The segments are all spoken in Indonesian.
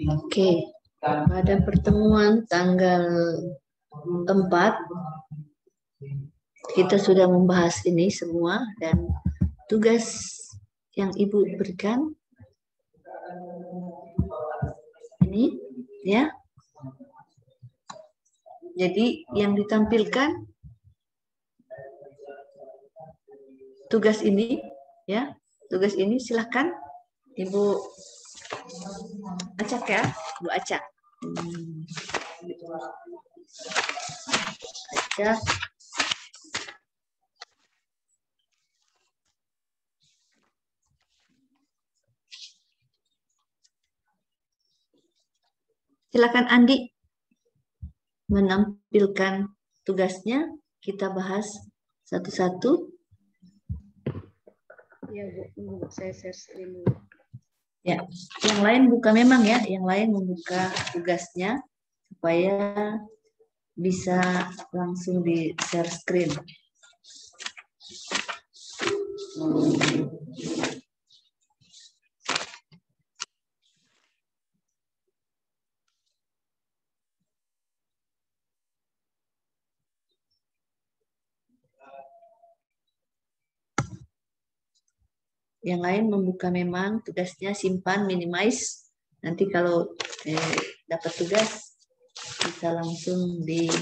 Oke, pada pertemuan tanggal 4 kita sudah membahas ini semua dan tugas yang Ibu berikan ini ya. Jadi yang ditampilkan tugas ini ya, tugas ini silahkan Ibu acak ya, Bu acak. Acak. Silakan Andi menampilkan tugasnya, kita bahas satu-satu. Ya Bu, saya share screen dulu. Ya, yang lain buka memang ya, yang lain membuka tugasnya supaya bisa langsung di share screen. Yang lain membuka memang tugasnya, simpan, minimize. Nanti kalau dapat tugas bisa langsung di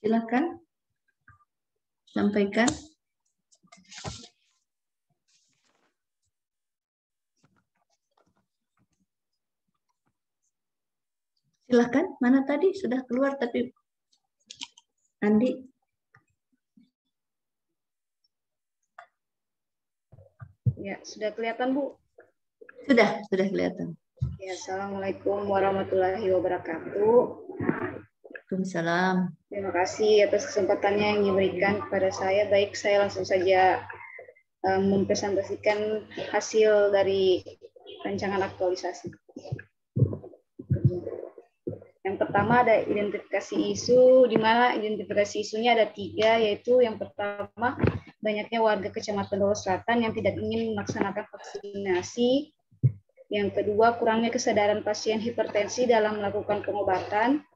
silakan sampaikan. Silakan, mana tadi sudah keluar tapi Andi. Ya, sudah kelihatan Bu? Sudah kelihatan. Ya, Assalamualaikum warahmatullahi wabarakatuh. Waalaikumsalam. Terima kasih atas kesempatannya yang diberikan kepada saya. Baik, saya langsung saja mempresentasikan hasil dari rancangan aktualisasi. Yang pertama ada identifikasi isu, di mana identifikasi isunya ada 3, yaitu yang pertama banyaknya warga Kecamatan Dolo Selatan yang tidak ingin melaksanakan vaksinasi. Yang kedua, kurangnya kesadaran pasien hipertensi dalam melakukan pengobatan.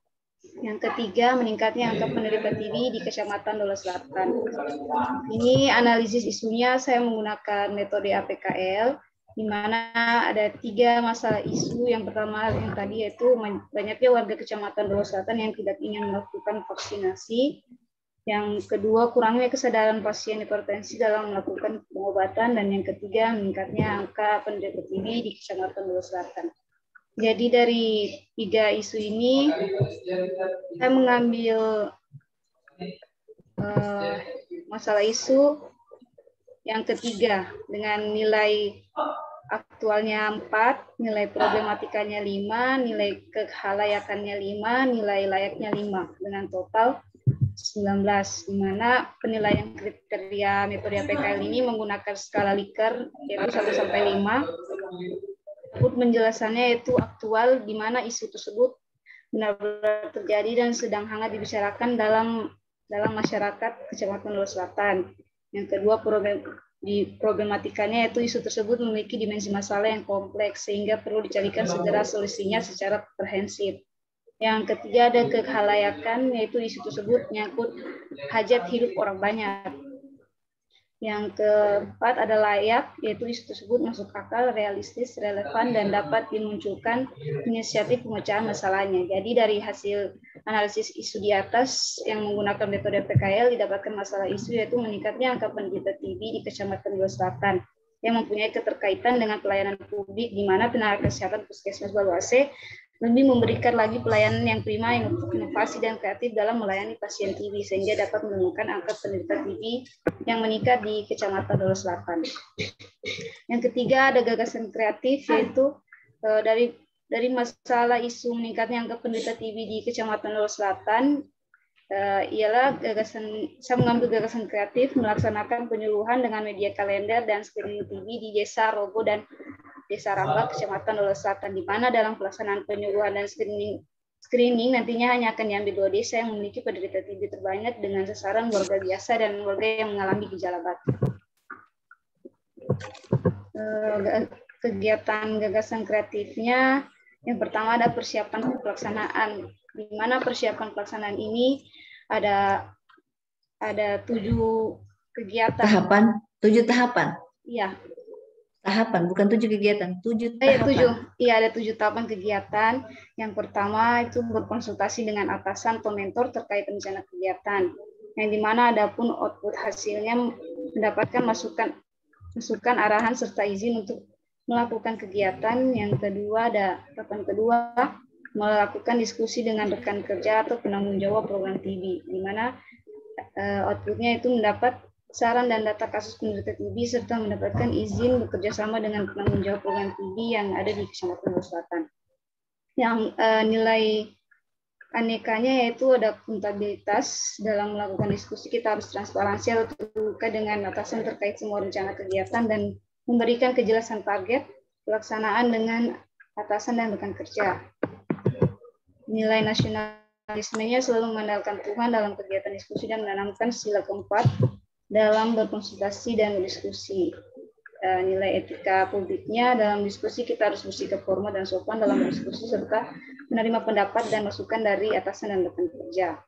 Yang ketiga, meningkatnya angka penderita TB di Kecamatan Dolo Selatan. Ini analisis isunya saya menggunakan metode APKL. di mana ada 3 masalah isu. Yang pertama yang tadi yaitu banyaknya warga Kecamatan Dolo Selatan yang tidak ingin melakukan vaksinasi. Yang kedua, kurangnya kesadaran pasien hipertensi dalam melakukan pengobatan. Dan yang ketiga, meningkatnya angka penderita TB di Kecamatan Dolo Selatan. Jadi dari 3 isu ini, saya mengambil masalah isu yang ketiga dengan nilai aktualnya 4, nilai problematikanya 5, nilai kehalayakannya 5, nilai layaknya 5, dengan total 19, di mana penilaian kriteria metode PKL ini menggunakan skala Likert yaitu 1 sampai 5. Penjelasannya yaitu aktual, di mana isu tersebut benar-benar terjadi dan sedang hangat dibicarakan dalam masyarakat Kecamatan Dolo Selatan. Yang kedua, problematikanya yaitu isu tersebut memiliki dimensi masalah yang kompleks sehingga perlu dicarikan segera solusinya secara komprehensif. Yang ketiga, ada kehalayakan, yaitu isu tersebut menyangkut hajat hidup orang banyak. Yang keempat ada layak, yaitu isu tersebut masuk akal, realistis, relevan, dan dapat dimunculkan inisiatif pemecahan masalahnya. Jadi dari hasil analisis isu di atas yang menggunakan metode PKL didapatkan masalah isu yaitu meningkatnya angka penderita TB di Kecamatan Dolo Selatan yang mempunyai keterkaitan dengan pelayanan publik, di mana tenaga kesehatan Puskesmas Baloase lebih memberikan lagi pelayanan yang prima, inovasi, dan kreatif dalam melayani pasien TB sehingga dapat menemukan angka penderita TB yang meningkat di Kecamatan Dolo Selatan. Yang ketiga ada gagasan kreatif, yaitu dari masalah isu meningkatnya angka penderita TB di Kecamatan Dolo Selatan ialah saya mengambil gagasan kreatif melaksanakan penyuluhan dengan media kalender dan screening TB di Desa Rogo dan Desa Rambak, Kecamatan Dolo Selatan, di mana dalam pelaksanaan penyuluhan dan screening nantinya hanya akan diambil 2 desa yang memiliki penderita TB terbanyak dengan sasaran warga biasa dan warga yang mengalami gejala batuk. Kegiatan gagasan kreatifnya, yang pertama ada persiapan pelaksanaan, di mana persiapan pelaksanaan ini ada 7 kegiatan. 7 tahapan? Iya. Tahapan, bukan 7 kegiatan, 7 tahapan. Iya, ada 7 tahapan kegiatan. Yang pertama itu berkonsultasi dengan atasan atau mentor terkait rencana kegiatan. Yang dimana ada pun output hasilnya mendapatkan masukan arahan serta izin untuk melakukan kegiatan. Yang kedua ada tahapan kedua melakukan diskusi dengan rekan kerja atau penanggung jawab program TB, di mana outputnya itu mendapat saran dan data kasus penderita TB serta mendapatkan izin bekerja sama dengan penanggung jawab program TB yang ada di Kecamatan Dolo Selatan. Yang nilai anekanya yaitu ada akuntabilitas dalam melakukan diskusi, kita harus transparansi atau terbuka dengan atasan terkait semua rencana kegiatan dan memberikan kejelasan target pelaksanaan dengan atasan dan rekan kerja. Nilai nasionalismenya selalu mengandalkan Tuhan dalam kegiatan diskusi dan menanamkan sila keempat dalam berkonsultasi dan berdiskusi. Nilai etika publiknya dalam diskusi kita harus bersikap hormat dan sopan dalam berdiskusi serta menerima pendapat dan masukan dari atasan dan rekan kerja.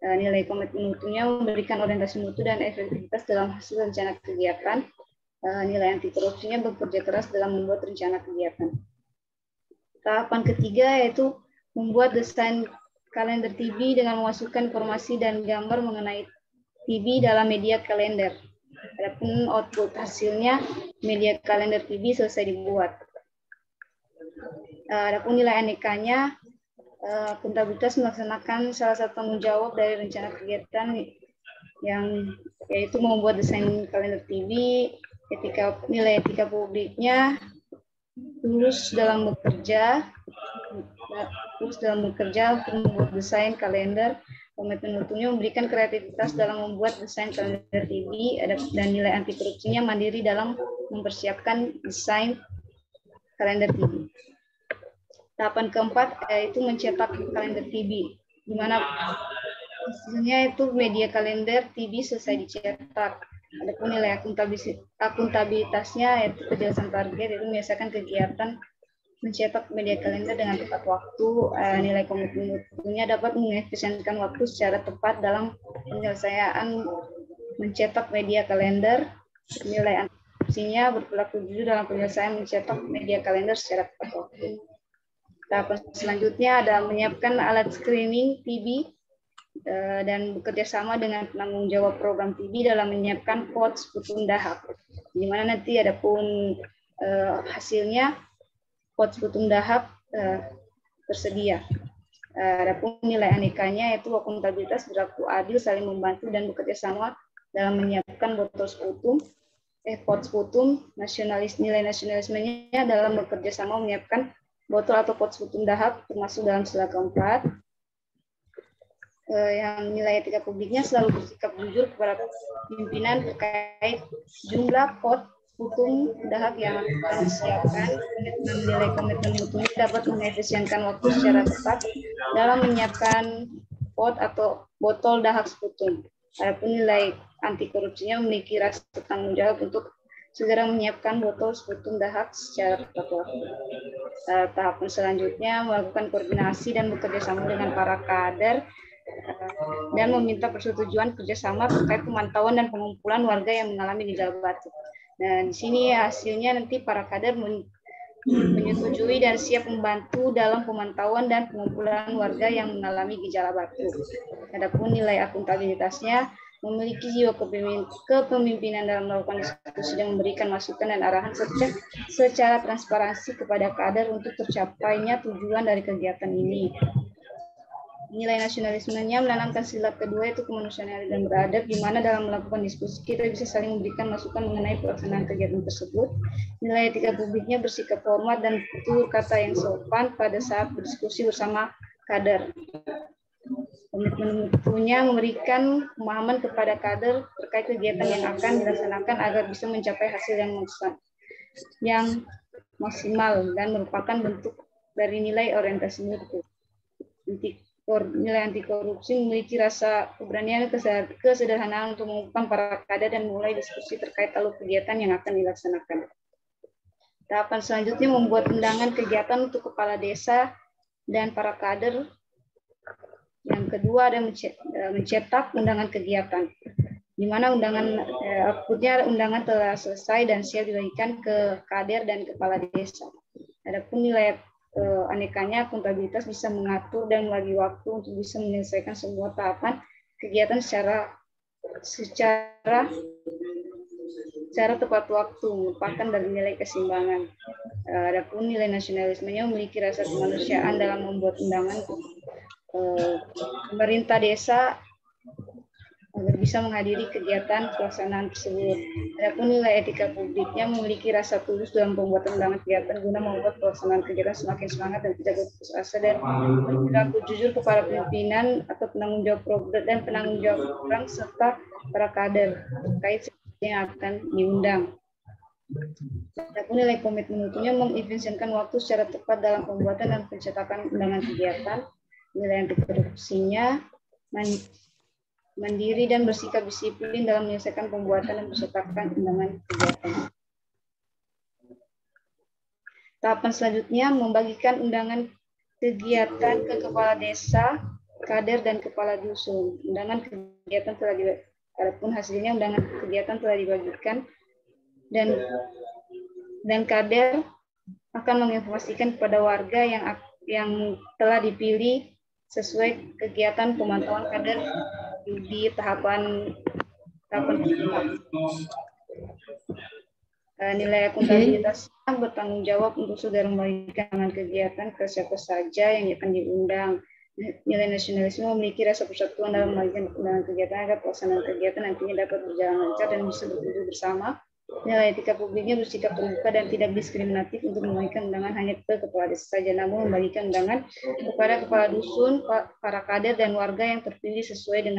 Nilai komitmen mutunya memberikan orientasi mutu dan efektivitas dalam hasil rencana kegiatan. Nilai anti korupsinya bekerja keras dalam membuat rencana kegiatan. Tahapan ketiga yaitu membuat desain kalender TB dengan memasukkan informasi dan gambar mengenai TB dalam media kalender. Adapun output hasilnya media kalender TB selesai dibuat. Adapun nilai anekanya, akuntabilitas melaksanakan salah satu tanggung jawab dari rencana kegiatan yang yaitu membuat desain kalender TB. Nilai etika publiknya tulus dalam bekerja untuk membuat desain kalender. Komitmen mutunya memberikan kreativitas dalam membuat desain kalender TB, dan nilai anti korupsinya mandiri dalam mempersiapkan desain kalender TB. Tahapan keempat yaitu mencetak kalender TB, di mana hasilnya itu media kalender TB selesai dicetak. Adapun nilai akuntabilitasnya yaitu kejelasan target, yaitu menyelesaikan kegiatan mencetak media kalender dengan tepat waktu. Nilai komitmen mutunya dapat mengefisienkan waktu secara tepat dalam penyelesaian mencetak media kalender. Nilai korupsinya berperilaku jujur dalam penyelesaian mencetak media kalender secara tepat waktu. Tahapan selanjutnya ada menyiapkan alat screening TB dan bekerja sama dengan penanggung jawab program TB dalam menyiapkan POTS Putum Dahak, di mana nanti ada pun hasilnya POTS Putum Dahak tersedia. Adapun nilai anekanya yaitu akuntabilitas, berlaku adil, saling membantu dan bekerja sama dalam menyiapkan botol putum, POTS Putum, nilai nasionalismenya dalam bekerja sama menyiapkan botol atau POTS Putum Dahak termasuk dalam sila keempat. Yang nilai etika publiknya selalu bersikap jujur kepada pimpinan terkait jumlah POTS Putum Dahak yang akan disiapkan, nilai komitmen mutunya dapat mengefisienkan waktu secara tepat dalam menyiapkan pot atau botol dahak putum. Adapun nilai anti korupsinya memiliki rasa tanggung jawab untuk segera menyiapkan botol putum dahak secara tepat waktu. Tahapan selanjutnya melakukan koordinasi dan bekerja sama dengan para kader dan meminta persetujuan kerjasama terkait pemantauan dan pengumpulan warga yang mengalami gejala batuk. Nah, di sini hasilnya nanti para kader menyetujui dan siap membantu dalam pemantauan dan pengumpulan warga yang mengalami gejala batuk. Adapun nilai akuntabilitasnya memiliki jiwa kepemimpinan dalam melakukan diskusi dan memberikan masukan dan arahan secara transparansi kepada kader untuk tercapainya tujuan dari kegiatan ini. Nilai nasionalismenya menanamkan sila kedua yaitu kemanusiaan dan beradab, di mana dalam melakukan diskusi kita bisa saling memberikan masukan mengenai pelaksanaan kegiatan tersebut. Nilai etika publiknya bersikap hormat dan tutur kata yang sopan pada saat berdiskusi bersama kader. Komitmen mutunya memberikan pemahaman kepada kader terkait kegiatan yang akan dilaksanakan agar bisa mencapai hasil yang maksimal dan merupakan bentuk dari nilai orientasi mutu. Nilai anti korupsi memiliki rasa keberanian dan kesederhanaan untuk mengumpulkan para kader dan mulai diskusi terkait alur kegiatan yang akan dilaksanakan. Tahapan selanjutnya membuat undangan kegiatan untuk kepala desa dan para kader. Yang kedua ada mencetak undangan kegiatan, di mana undangan telah selesai dan siap dibagikan ke kader dan kepala desa. Adapun nilai anekanya, akuntabilitas bisa mengatur dan membagi waktu untuk bisa menyelesaikan semua tahapan kegiatan secara tepat waktu, merupakan dari nilai keseimbangan. Adapun nilai nasionalismenya memiliki rasa kemanusiaan dalam membuat undangan pemerintah desa agar bisa menghadiri kegiatan pelaksanaan tersebut. Adapun nilai etika publiknya memiliki rasa tulus dalam pembuatan undangan kegiatan guna membuat pelaksanaan kegiatan semakin semangat dan tidak berputus asa, dan berlaku jujur kepada pimpinan atau penanggung jawab program dan penanggung jawab program serta para kader terkait yang akan diundang. Adapun nilai komitmen mutunya mengefisienkan waktu secara tepat dalam pembuatan dan pencetakan undangan kegiatan. Nilai anti korupsinya mandiri dan bersikap disiplin dalam menyelesaikan pembuatan dan pencetakan undangan kegiatan. Tahapan selanjutnya membagikan undangan kegiatan ke kepala desa, kader dan kepala dusun. Undangan kegiatan telah adapun hasilnya undangan kegiatan telah dibagikan dan kader akan menginformasikan kepada warga yang telah dipilih sesuai kegiatan pemantauan kader di tahapan pertama. Nilai akuntabilitasnya bertanggung jawab untuk saudara membagikan kegiatan ke siapa saja yang akan diundang. Nilai nasionalisme memiliki rasa persatuan dalam membagikan undangan kegiatan agar pelaksanaan kegiatan nantinya dapat berjalan lancar dan bisa berkumpul bersama. Nilai etika publiknya bersikap terbuka dan tidak diskriminatif untuk membagikan undangan hanya ke kepala desa saja, namun membagikan undangan kepada kepala dusun, para kader dan warga yang terpilih sesuai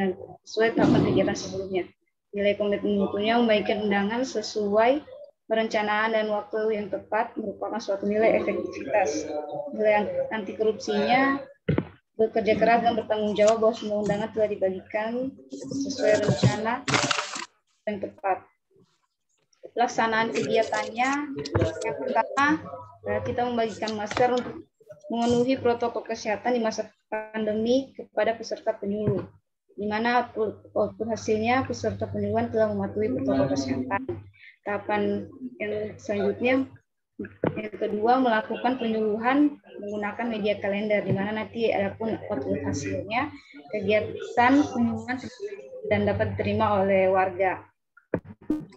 tahapan kegiatan sebelumnya. Nilai komitmen mutunya membagikan undangan sesuai perencanaan dan waktu yang tepat merupakan suatu nilai efektivitas. Nilai anti korupsinya bekerja keras dan bertanggung jawab bahwa semua undangan telah dibagikan sesuai rencana yang tepat. Pelaksanaan kegiatannya, yang pertama kita membagikan masker untuk memenuhi protokol kesehatan di masa pandemi kepada peserta penyuluh, di mana output hasilnya peserta penyuluhan telah mematuhi protokol kesehatan. Tahapan yang selanjutnya, yang kedua, melakukan penyuluhan menggunakan media kalender, di mana nanti ada pun output hasilnya, kegiatan penyuluhan dan dapat diterima oleh warga.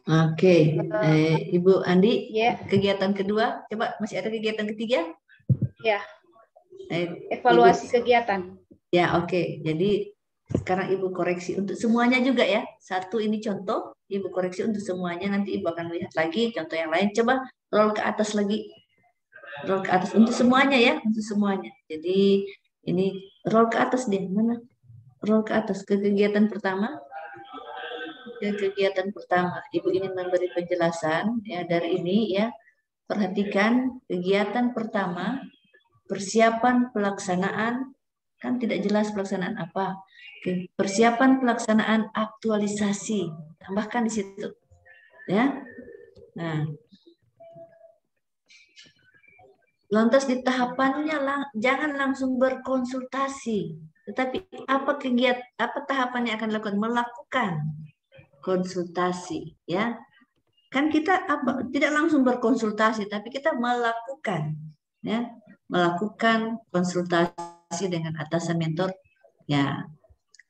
Oke, Ibu Andi, Ya. kegiatan kedua, coba masih ada kegiatan ketiga? Ya, Ibu. evaluasi kegiatan. Ya, oke. Jadi sekarang Ibu koreksi untuk semuanya juga ya. Satu ini contoh, Ibu koreksi untuk semuanya. Nanti Ibu akan lihat lagi contoh yang lain. Coba roll ke atas lagi. Roll ke atas untuk semuanya ya, untuk semuanya. Jadi ini roll ke atas deh. Mana? Roll ke atas ke kegiatan pertama. Ke kegiatan pertama, Ibu ingin memberi penjelasan ya dari ini ya. Perhatikan kegiatan pertama, persiapan pelaksanaan, kan tidak jelas pelaksanaan apa. Persiapan pelaksanaan aktualisasi, tambahkan di situ, ya. Nah, lantas di tahapannya jangan langsung berkonsultasi, tetapi apa tahapan yang akan dilakukan? Melakukan konsultasi, ya. Kan kita tidak langsung berkonsultasi, tapi kita melakukan, ya, melakukan konsultasi dengan atasan mentor, ya.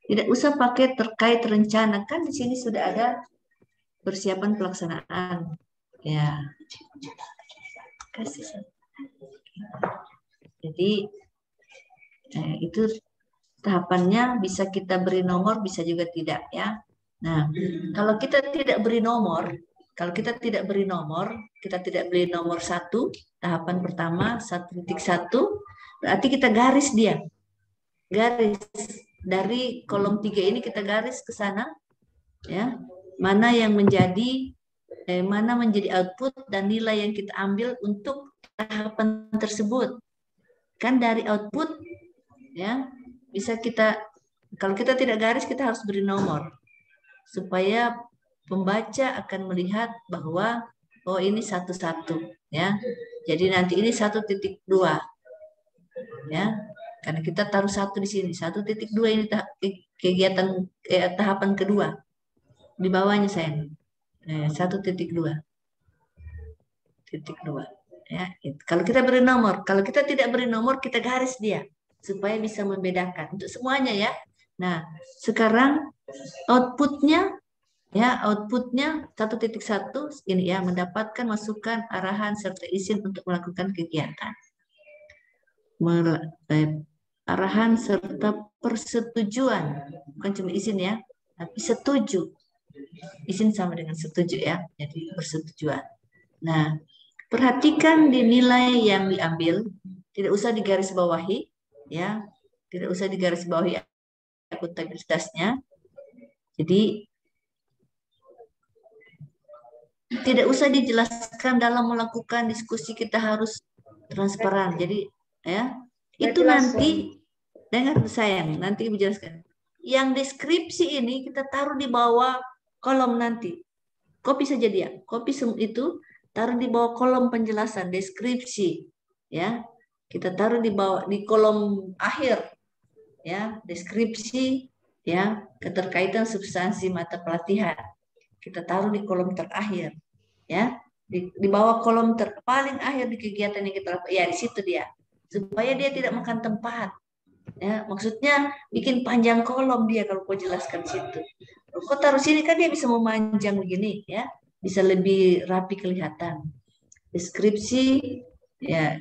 Tidak usah pakai terkait rencana, kan di sini sudah ada persiapan pelaksanaan, ya. Kasih. Jadi itu tahapannya bisa kita beri nomor, bisa juga tidak, ya. Nah, kalau kita tidak beri nomor, kita tidak beri nomor 1, tahapan pertama 1.1, berarti kita garis dia. Garis dari kolom 3 ini kita garis ke sana, ya. Mana yang menjadi output dan nilai yang kita ambil untuk tahapan tersebut. Kan dari output, ya, bisa kita, kalau kita tidak garis, kita harus beri nomor supaya pembaca akan melihat bahwa oh ini 1.1, ya. Jadi nanti ini 1.2, ya. Karena kita taruh 1 di sini, 1.2 ini kegiatan tahapan kedua. Di bawahnya saya 1.2. Ya, kalau kita beri nomor, kalau kita tidak beri nomor, kita garis dia supaya bisa membedakan untuk semuanya, ya. Nah, sekarang outputnya 1.1 ini ya, mendapatkan masukan, arahan serta izin untuk melakukan kegiatan. Arahan serta persetujuan, bukan cuma izin ya, tapi setuju. Izin sama dengan setuju, ya, jadi persetujuan. Nah, perhatikan di nilai yang diambil, tidak usah digarisbawahi, ya, tidak usah digarisbawahi akuntabilitasnya. Jadi tidak usah dijelaskan dalam melakukan diskusi, kita harus transparan. Jadi ya, itu nanti dengar sayang, nanti Ibu jelaskan. Yang deskripsi ini kita taruh di bawah kolom nanti. Copy saja dia. Copy itu taruh di bawah kolom penjelasan deskripsi, ya. Kita taruh di bawah di kolom akhir, ya, deskripsi, ya, keterkaitan substansi mata pelatihan. Kita taruh di kolom terakhir, ya, di bawah kolom paling akhir di kegiatan yang kita lakukan, ya, di situ dia, supaya dia tidak makan tempat, ya. Maksudnya bikin panjang kolom dia kalau kau jelaskan situ. Kalau kau taruh sini kan dia bisa memanjang begini, ya, bisa lebih rapi kelihatan. Deskripsi, ya,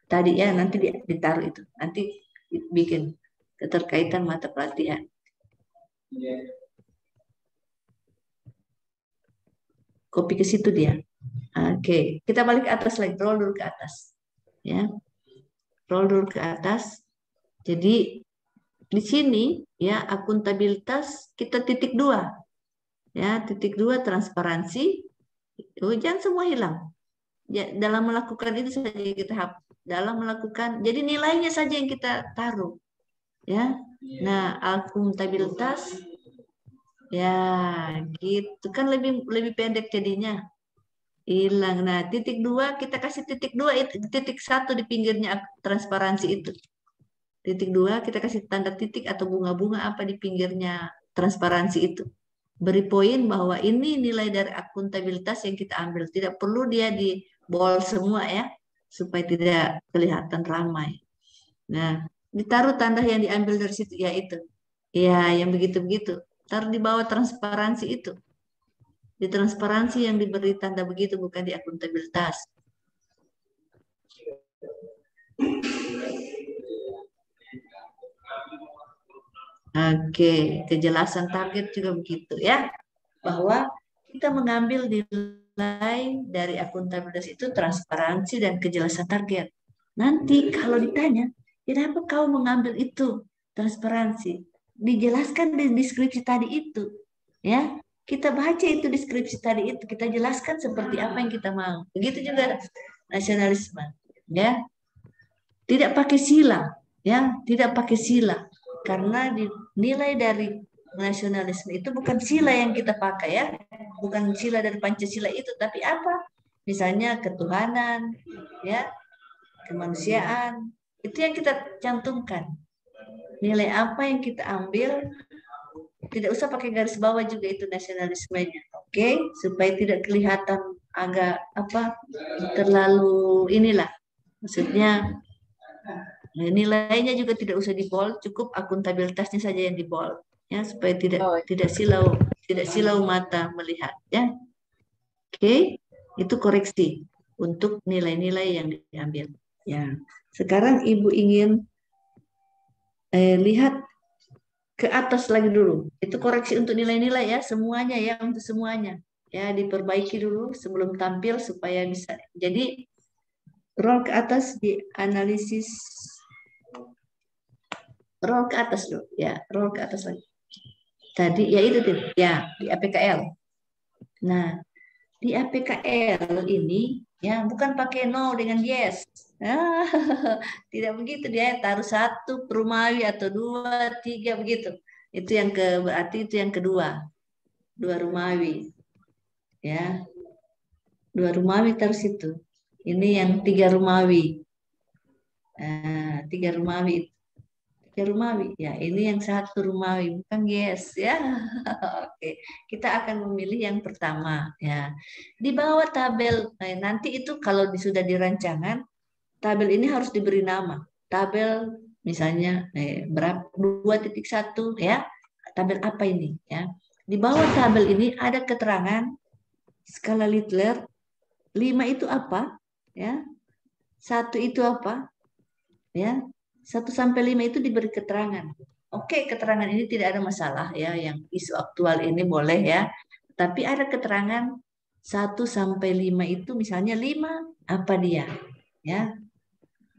tadi ya, nanti ditaruh itu, nanti bikin keterkaitan mata pelatihan. Copy ke situ dia. Oke, kita balik ke atas lagi, roll dulu ke atas, ya, roll dulu ke atas. Jadi di sini, ya, akuntabilitas kita titik 2, ya, titik 2 transparansi, jangan semua hilang. Ya, dalam melakukan itu saja kita dalam melakukan, jadi nilainya saja yang kita taruh, ya. Nah, akuntabilitas, ya, gitu kan lebih pendek jadinya. Hilang. Nah, titik 2 kita kasih titik 2 itu, titik 1 di pinggirnya transparansi itu. Titik 2 kita kasih tanda titik atau bunga-bunga apa di pinggirnya transparansi itu. beri poin bahwa ini nilai dari akuntabilitas yang kita ambil. Tidak perlu dia di bold semua ya, supaya tidak kelihatan ramai. Nah, ditaruh tanda yang diambil dari situ, ya itu. Ya, yang begitu-begitu. Taruh di bawah transparansi itu. Di transparansi yang diberi tanda begitu, bukan di akuntabilitas. Oke, kejelasan target juga begitu ya. Bahwa kita mengambil nilai dari akuntabilitas itu transparansi dan kejelasan target. Nanti kalau ditanya, kenapa kau mengambil itu transparansi? Dijelaskan di deskripsi tadi itu, ya. Kita baca itu deskripsi tadi itu, kita jelaskan seperti apa yang kita mau. Begitu juga nasionalisme, ya. Tidak pakai sila, ya, tidak pakai sila. Karena nilai dari nasionalisme itu bukan sila yang kita pakai ya, bukan sila dari Pancasila itu, tapi apa? Misalnya ketuhanan, ya, kemanusiaan, itu yang kita cantumkan. Nilai apa yang kita ambil, tidak usah pakai garis bawah juga itu nasionalismenya, oke? Supaya tidak kelihatan agak apa terlalu inilah, maksudnya nilainya juga tidak usah di bold, cukup akuntabilitasnya saja yang di bold, ya, supaya tidak silau mata melihat, ya. Oke, itu koreksi untuk nilai-nilai yang diambil. Ya, sekarang Ibu ingin lihat ke atas lagi dulu. Itu koreksi untuk nilai-nilai ya, semuanya ya, untuk semuanya. Ya, diperbaiki dulu sebelum tampil supaya bisa. Jadi roll ke atas di analisis, roll ke atas dulu, ya, roll ke atas lagi. Tadi ya itu tuh, ya di APKL. Nah, di APKL ini ya bukan pakai no dengan yes. Tidak begitu, dia taruh 1 perumawi atau 2, 3 begitu. Itu yang berarti itu yang kedua. 2 rumawi. Ya. 2 rumawi taruh situ. Ini yang 3 rumawi. 3 rumawi. 3 rumawi. Ya, ini yang 1 rumawi, bukan yes ya. Oke, kita akan memilih yang pertama ya. Di bawah tabel nanti itu kalau sudah dirancangan, tabel ini harus diberi nama. Tabel misalnya berapa 2.1 ya. Tabel apa ini ya? Di bawah tabel ini ada keterangan skala Littler. 5 itu apa? Ya. 1 itu apa? Ya. 1 sampai 5 itu diberi keterangan. Oke, keterangan ini tidak ada masalah ya, yang isu aktual ini boleh ya. Tapi ada keterangan 1 sampai 5 itu, misalnya 5 apa dia? Ya.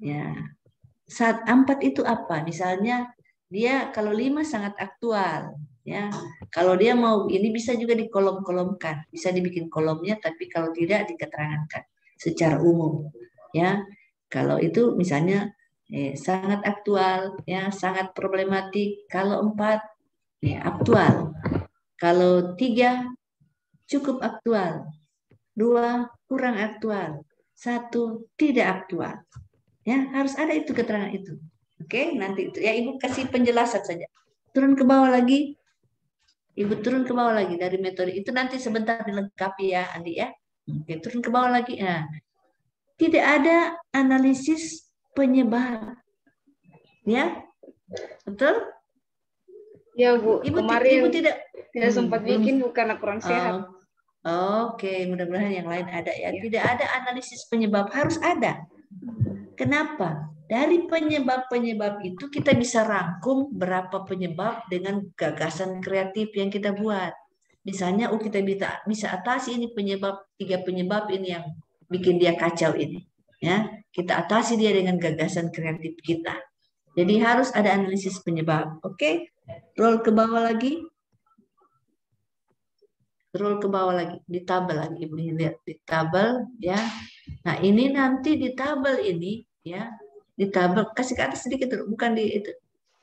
Ya. 4 itu apa? Misalnya dia kalau 5 sangat aktual ya. Kalau dia mau ini bisa juga dikolom-kolomkan, bisa dibikin kolomnya, tapi kalau tidak diketerangankan secara umum ya. Kalau itu misalnya sangat aktual ya, sangat problematik. Kalau 4 aktual. Kalau 3 cukup aktual. 2 kurang aktual. 1 tidak aktual. Ya, harus ada itu keterangan itu. Oke, nanti itu ya Ibu kasih penjelasan saja. Turun ke bawah lagi. Ibu turun ke bawah lagi dari metode itu, nanti sebentar dilengkapi ya Andi ya. Oke, turun ke bawah lagi. Nah, tidak ada analisis penyebab. Ya, betul? Ya Bu, kemarin Ibu tidak sempat bikin bukan kurang sehat. Oke, mudah-mudahan yang lain ada ya. Tidak ada analisis penyebab, harus ada. Kenapa? Dari penyebab-penyebab itu kita bisa rangkum berapa penyebab dengan gagasan kreatif yang kita buat. Misalnya, kita bisa atasi ini 3 penyebab ini yang bikin dia kacau ini. Ya, kita atasi dia dengan gagasan kreatif kita. Jadi harus ada analisis penyebab. Oke, roll ke bawah lagi. Roll ke bawah lagi, di tabel lagi, Ibu lihat di tabel ya. Nah, ini nanti di tabel ini ya, di tabel kasih ke atas sedikit dulu, bukan di itu.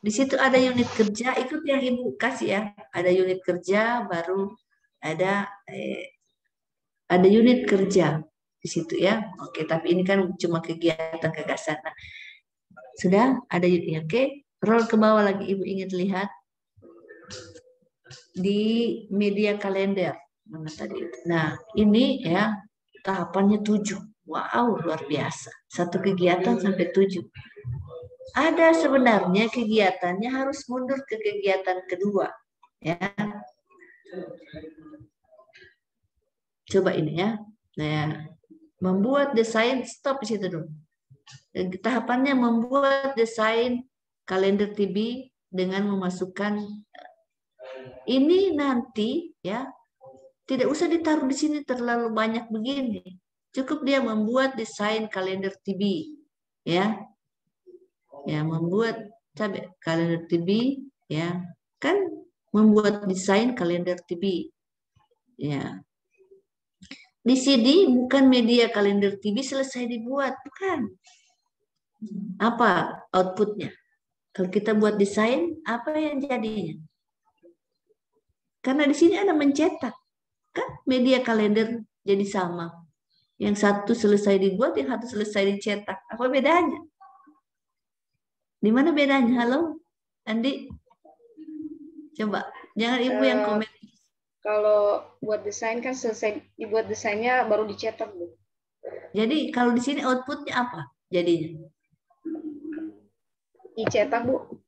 Di situ ada unit kerja, ikut yang Ibu kasih ya. Ada unit kerja, baru ada unit kerja di situ ya. Oke, tapi ini kan cuma kegiatan gagasan. Nah, sudah ada ya, oke. Roll ke bawah lagi, Ibu ingin lihat. di media kalender. Mana tadi? Nah, ini ya tahapannya 7. Wow, luar biasa. Satu kegiatan sampai 7. Ada sebenarnya kegiatannya harus mundur ke kegiatan kedua. Ya. Coba ini ya. Nah, membuat desain, stop di situ dulu. Tahapannya membuat desain kalender TB dengan memasukkan ini nanti ya. Tidak usah ditaruh di sini terlalu banyak begini. Cukup dia membuat desain kalender TB, ya, ya membuat kalender TB, ya, kan membuat desain kalender TB, ya. Di sini bukan media kalender TB selesai dibuat, bukan. Apa outputnya? Kalau kita buat desain, apa yang jadinya? Karena di sini ada mencetak, kan media kalender jadi sama. Yang satu selesai dibuat, yang satu selesai dicetak. Apa bedanya? Di mana bedanya? Halo, Andi? Coba, jangan ibu yang komen. Kalau buat desain kan selesai dibuat desainnya baru dicetak, Bu. Jadi kalau di sini outputnya apa jadinya? Dicetak, Bu.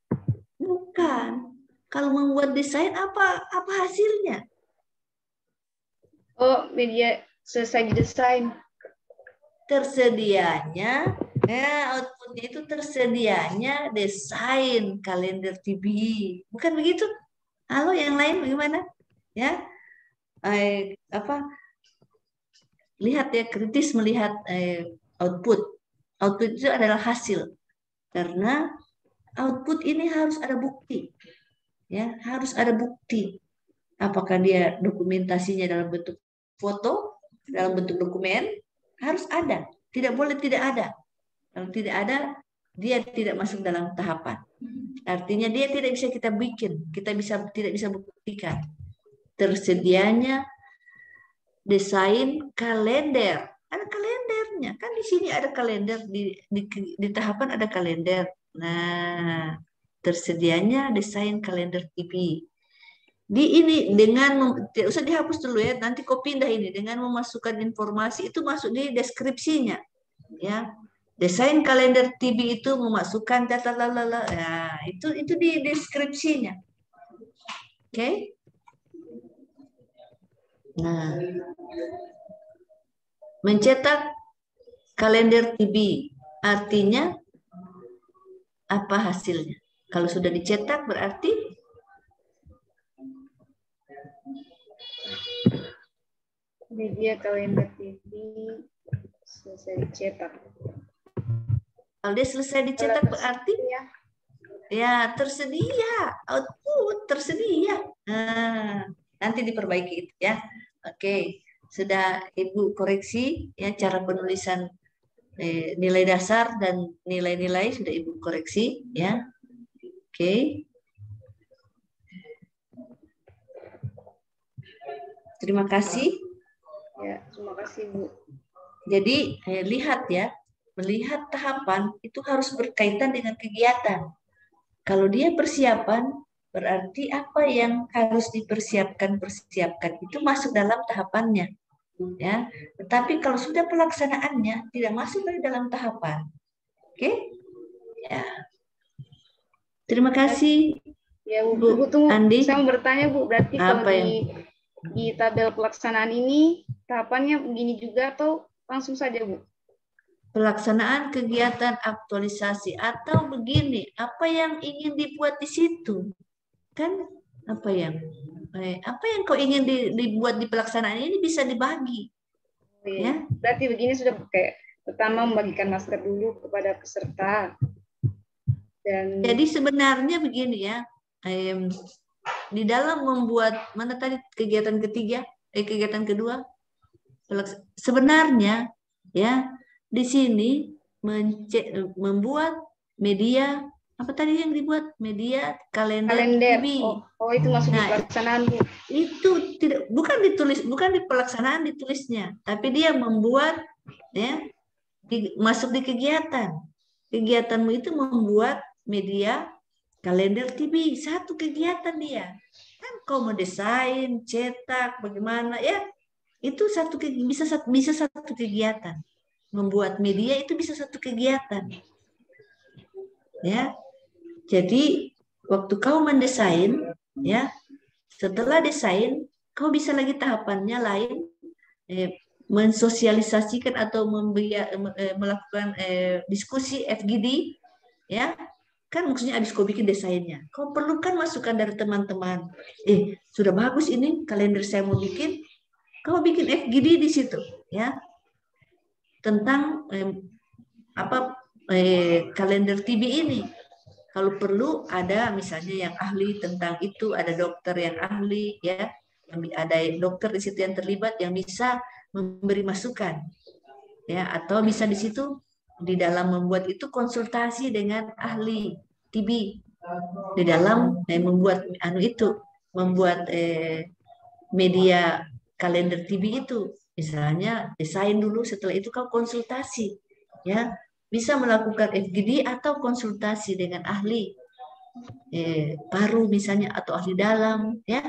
Bukan. Kalau membuat desain apa hasilnya? Oh, media selesai didesain. Tersedianya, outputnya itu tersedianya desain kalender TB. Bukan begitu? Halo, yang lain bagaimana? Ya, lihat ya, kritis melihat output. Output itu adalah hasil. Karena output ini harus ada bukti. Ya, harus ada bukti. Apakah dia dokumentasinya dalam bentuk foto, dalam bentuk dokumen, harus ada. Tidak boleh tidak ada. Kalau tidak ada, dia tidak masuk dalam tahapan. Artinya dia tidak bisa kita bikin, kita tidak bisa buktikan. Tersedianya desain kalender. Ada kalendernya. Kan di sini ada kalender, di tahapan ada kalender. Nah, tersedianya desain kalender TB. Di ini dengan tidak usah dihapus dulu ya, nanti kau pindah ini dengan memasukkan informasi itu masuk di deskripsinya. Ya. Desain kalender TB itu memasukkan data lalala. Nah, itu di deskripsinya. Oke? Okay? Nah, mencetak kalender TB artinya apa hasilnya? Kalau sudah dicetak berarti media kalender TB selesai dicetak. Kalau dia selesai dicetak berarti ya tersedia, output tersedia. Nah, nanti diperbaiki itu ya. Oke, sudah Ibu koreksi ya cara penulisan nilai dasar dan nilai-nilai sudah Ibu koreksi ya. Oke. Terima kasih. Ya, terima kasih Bu. Jadi lihat ya, melihat tahapan itu harus berkaitan dengan kegiatan. Kalau dia persiapan, berarti apa yang harus dipersiapkan itu masuk dalam tahapannya. Ya, tetapi kalau sudah pelaksanaannya tidak masuk dari dalam tahapan. Oke? Ya. Terima kasih. Ya, Bu tunggu. Andi. Saya mau bertanya, Bu, berarti apa kalau di tabel pelaksanaan ini tahapannya begini juga atau langsung saja, Bu? Pelaksanaan kegiatan aktualisasi atau begini, apa yang ingin dibuat di situ? Kan apa yang kau ingin dibuat di pelaksanaan ini bisa dibagi. Ya. Berarti begini sudah kayak pertama membagikan masker dulu kepada peserta. Dan jadi sebenarnya begini ya, di dalam membuat mana tadi kegiatan kedua, sebenarnya ya di sini membuat media apa tadi yang dibuat media kalender TB. Oh itu masuk di pelaksanaan Bu. Itu bukan di pelaksanaan ditulisnya, tapi dia membuat ya masuk di kegiatan. Kegiatanmu itu membuat media kalender TB, satu kegiatan dia. Kan kau mendesain, cetak, bagaimana ya? Itu bisa satu kegiatan. Membuat media itu bisa satu kegiatan. Ya. Jadi waktu kau mendesain, ya, setelah desain, kau bisa lagi tahapannya lain, mensosialisasikan atau melakukan diskusi FGD, ya. Kan maksudnya habis kau bikin desainnya, kau perlukan masukan dari teman-teman. Sudah bagus ini kalender saya mau bikin, kau bikin FGD di situ, ya, tentang kalender TB ini. Kalau perlu ada misalnya yang ahli tentang itu, ada dokter yang ahli, ya, ada dokter di situ yang terlibat yang bisa memberi masukan, ya, atau bisa di situ di dalam membuat itu konsultasi dengan ahli TB di dalam membuat membuat media kalender TB itu, misalnya desain dulu, setelah itu kau konsultasi, ya, bisa melakukan FGD atau konsultasi dengan ahli paru misalnya atau ahli dalam, ya,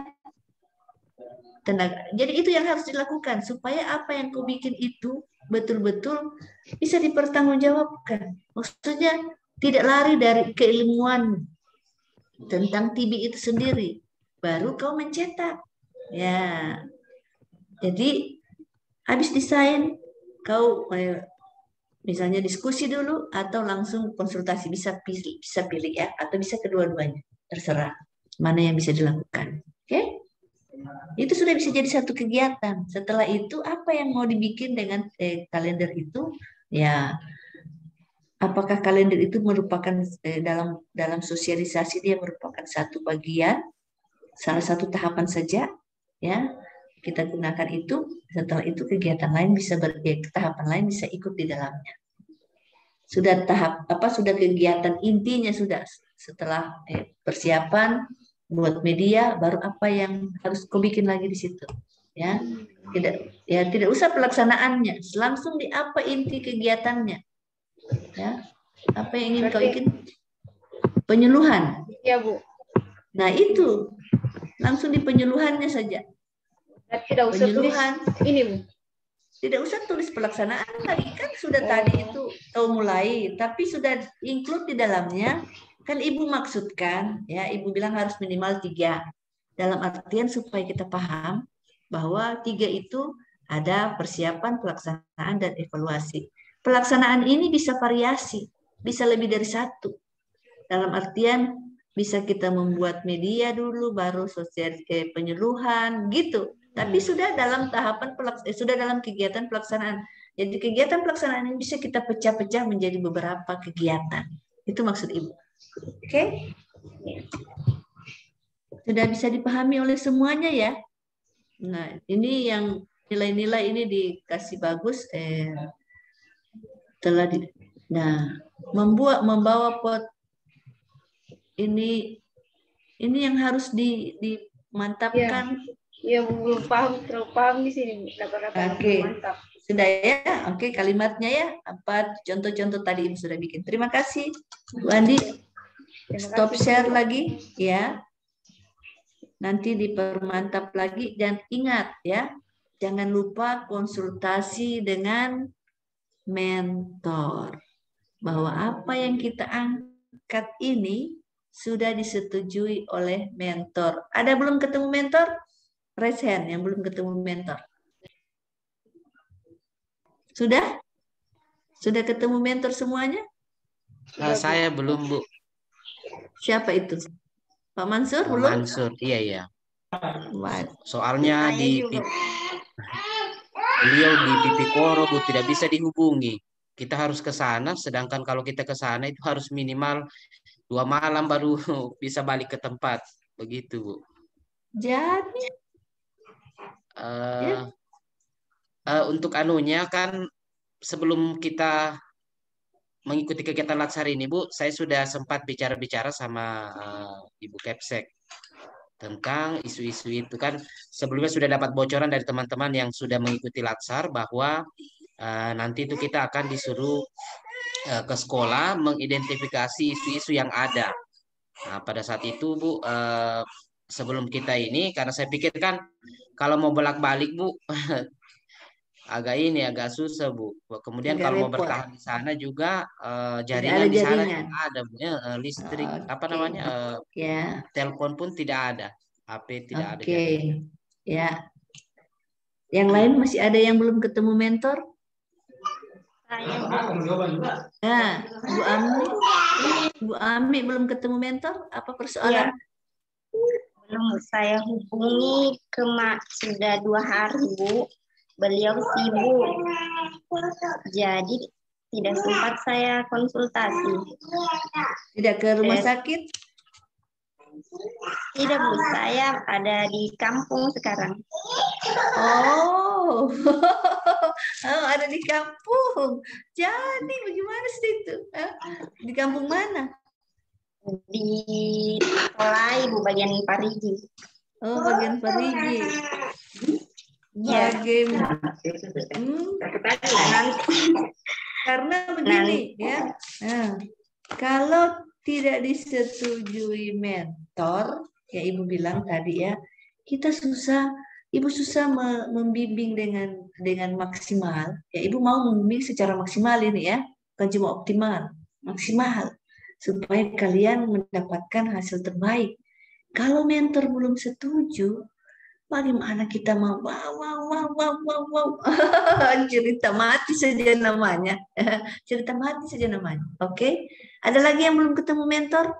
tenaga. Jadi itu yang harus dilakukan supaya apa yang kau bikin itu betul-betul bisa dipertanggungjawabkan. Maksudnya tidak lari dari keilmuan tentang TB itu sendiri, baru kau mencetak, ya. Jadi habis desain kau misalnya diskusi dulu atau langsung konsultasi, bisa pilih ya, atau bisa kedua-duanya, terserah mana yang bisa dilakukan. Oke? Itu sudah bisa jadi satu kegiatan. Setelah itu apa yang mau dibikin dengan kalender itu, ya, apakah kalender itu merupakan dalam sosialisasi dia merupakan satu bagian, salah satu tahapan saja, ya. Kita gunakan itu, setelah itu kegiatan lain bisa tahapan lain bisa ikut di dalamnya. Sudah sudah kegiatan intinya sudah, setelah persiapan buat media, baru apa yang harus kau bikin lagi di situ, ya. Tidak usah pelaksanaannya, langsung di apa inti kegiatannya, ya, apa yang ingin kau bikin, penyuluhan, ya Bu. Nah itu langsung di penyuluhannya saja. Tidak usah penyuluhan tulis ini Bu. Tidak usah tulis pelaksanaan lagi, kan sudah tadi itu kau mulai, tapi sudah include di dalamnya. Kan Ibu maksudkan, ya, Ibu bilang harus minimal 3. Dalam artian supaya kita paham bahwa 3 itu ada persiapan, pelaksanaan, dan evaluasi. Pelaksanaan ini bisa variasi, bisa lebih dari 1. Dalam artian bisa kita membuat media dulu, baru penyuluhan, gitu. Tapi sudah dalam tahapan sudah dalam kegiatan pelaksanaan. Jadi kegiatan pelaksanaan ini bisa kita pecah-pecah menjadi beberapa kegiatan. Itu maksud Ibu. Oke? Sudah bisa dipahami oleh semuanya ya? Nah, ini yang nilai-nilai ini dikasih bagus. Membawa pot ini yang harus dimantapkan. Ya, belum terlalu paham di sini kata-kata. Oke. Mantap. Sudah ya? Oke, kalimatnya ya. Apa contoh-contoh tadi Ibu sudah bikin. Terima kasih, Bu Andi. Stop share lagi ya. Nanti dipermantap lagi, dan ingat ya, jangan lupa konsultasi dengan mentor. Bahwa apa yang kita angkat ini sudah disetujui oleh mentor. Ada belum ketemu mentor? Raise hand yang belum ketemu mentor. Sudah? Sudah ketemu mentor semuanya? Saya belum, Bu. Siapa itu? Pak Mansur Pak belum? Mansur, iya. Soalnya beliau di Pipikoro, Bu, tidak bisa dihubungi. Kita harus ke sana, sedangkan kalau kita ke sana itu harus minimal 2 malam baru bisa balik ke tempat. Begitu, Bu. Jadi untuk anunya kan sebelum kita mengikuti kegiatan Latsar ini, Bu, saya sudah sempat bicara-bicara sama Ibu Kepsek tentang isu-isu itu. Kan sebelumnya sudah dapat bocoran dari teman-teman yang sudah mengikuti Latsar bahwa nanti itu kita akan disuruh ke sekolah mengidentifikasi isu-isu yang ada. Nah, pada saat itu, Bu, sebelum kita ini, karena saya pikir kan kalau mau bolak-balik Bu, agak susah Bu. Kemudian Agak kalau mau repot. bertahan di sana juga Tidak ada jaringan di sana jaringan. tidak ada Bu. Listrik apa Oke. namanya? Ya. Telepon pun tidak ada. HP tidak ada Oke. jaringan. Ya. Yang lain masih ada yang belum ketemu mentor? Nah, Bu Ami belum ketemu mentor? Apa persoalan? Ya, belum saya hubungi sudah 2 hari, Bu. Beliau sibuk. Jadi tidak sempat saya konsultasi. Tidak ke rumah sakit? Tidak, Bu. Saya ada di kampung sekarang. Oh, oh, ada di kampung. Jadi bagaimana sih itu? Di kampung mana? Di Tolai, Bu, bagian Parigi. Oh, bagian Parigi. Ya. Karena begini ya. Nah, kalau tidak disetujui mentor, ya Ibu bilang tadi ya, kita susah. Ibu susah membimbing dengan maksimal. Ya, Ibu mau membimbing secara maksimal ini ya, bukan cuma optimal, maksimal supaya kalian mendapatkan hasil terbaik. Kalau mentor belum setuju, bagaimana kita mau wow. Cerita mati saja namanya. Cerita mati saja namanya. Oke? Ada lagi yang belum ketemu mentor?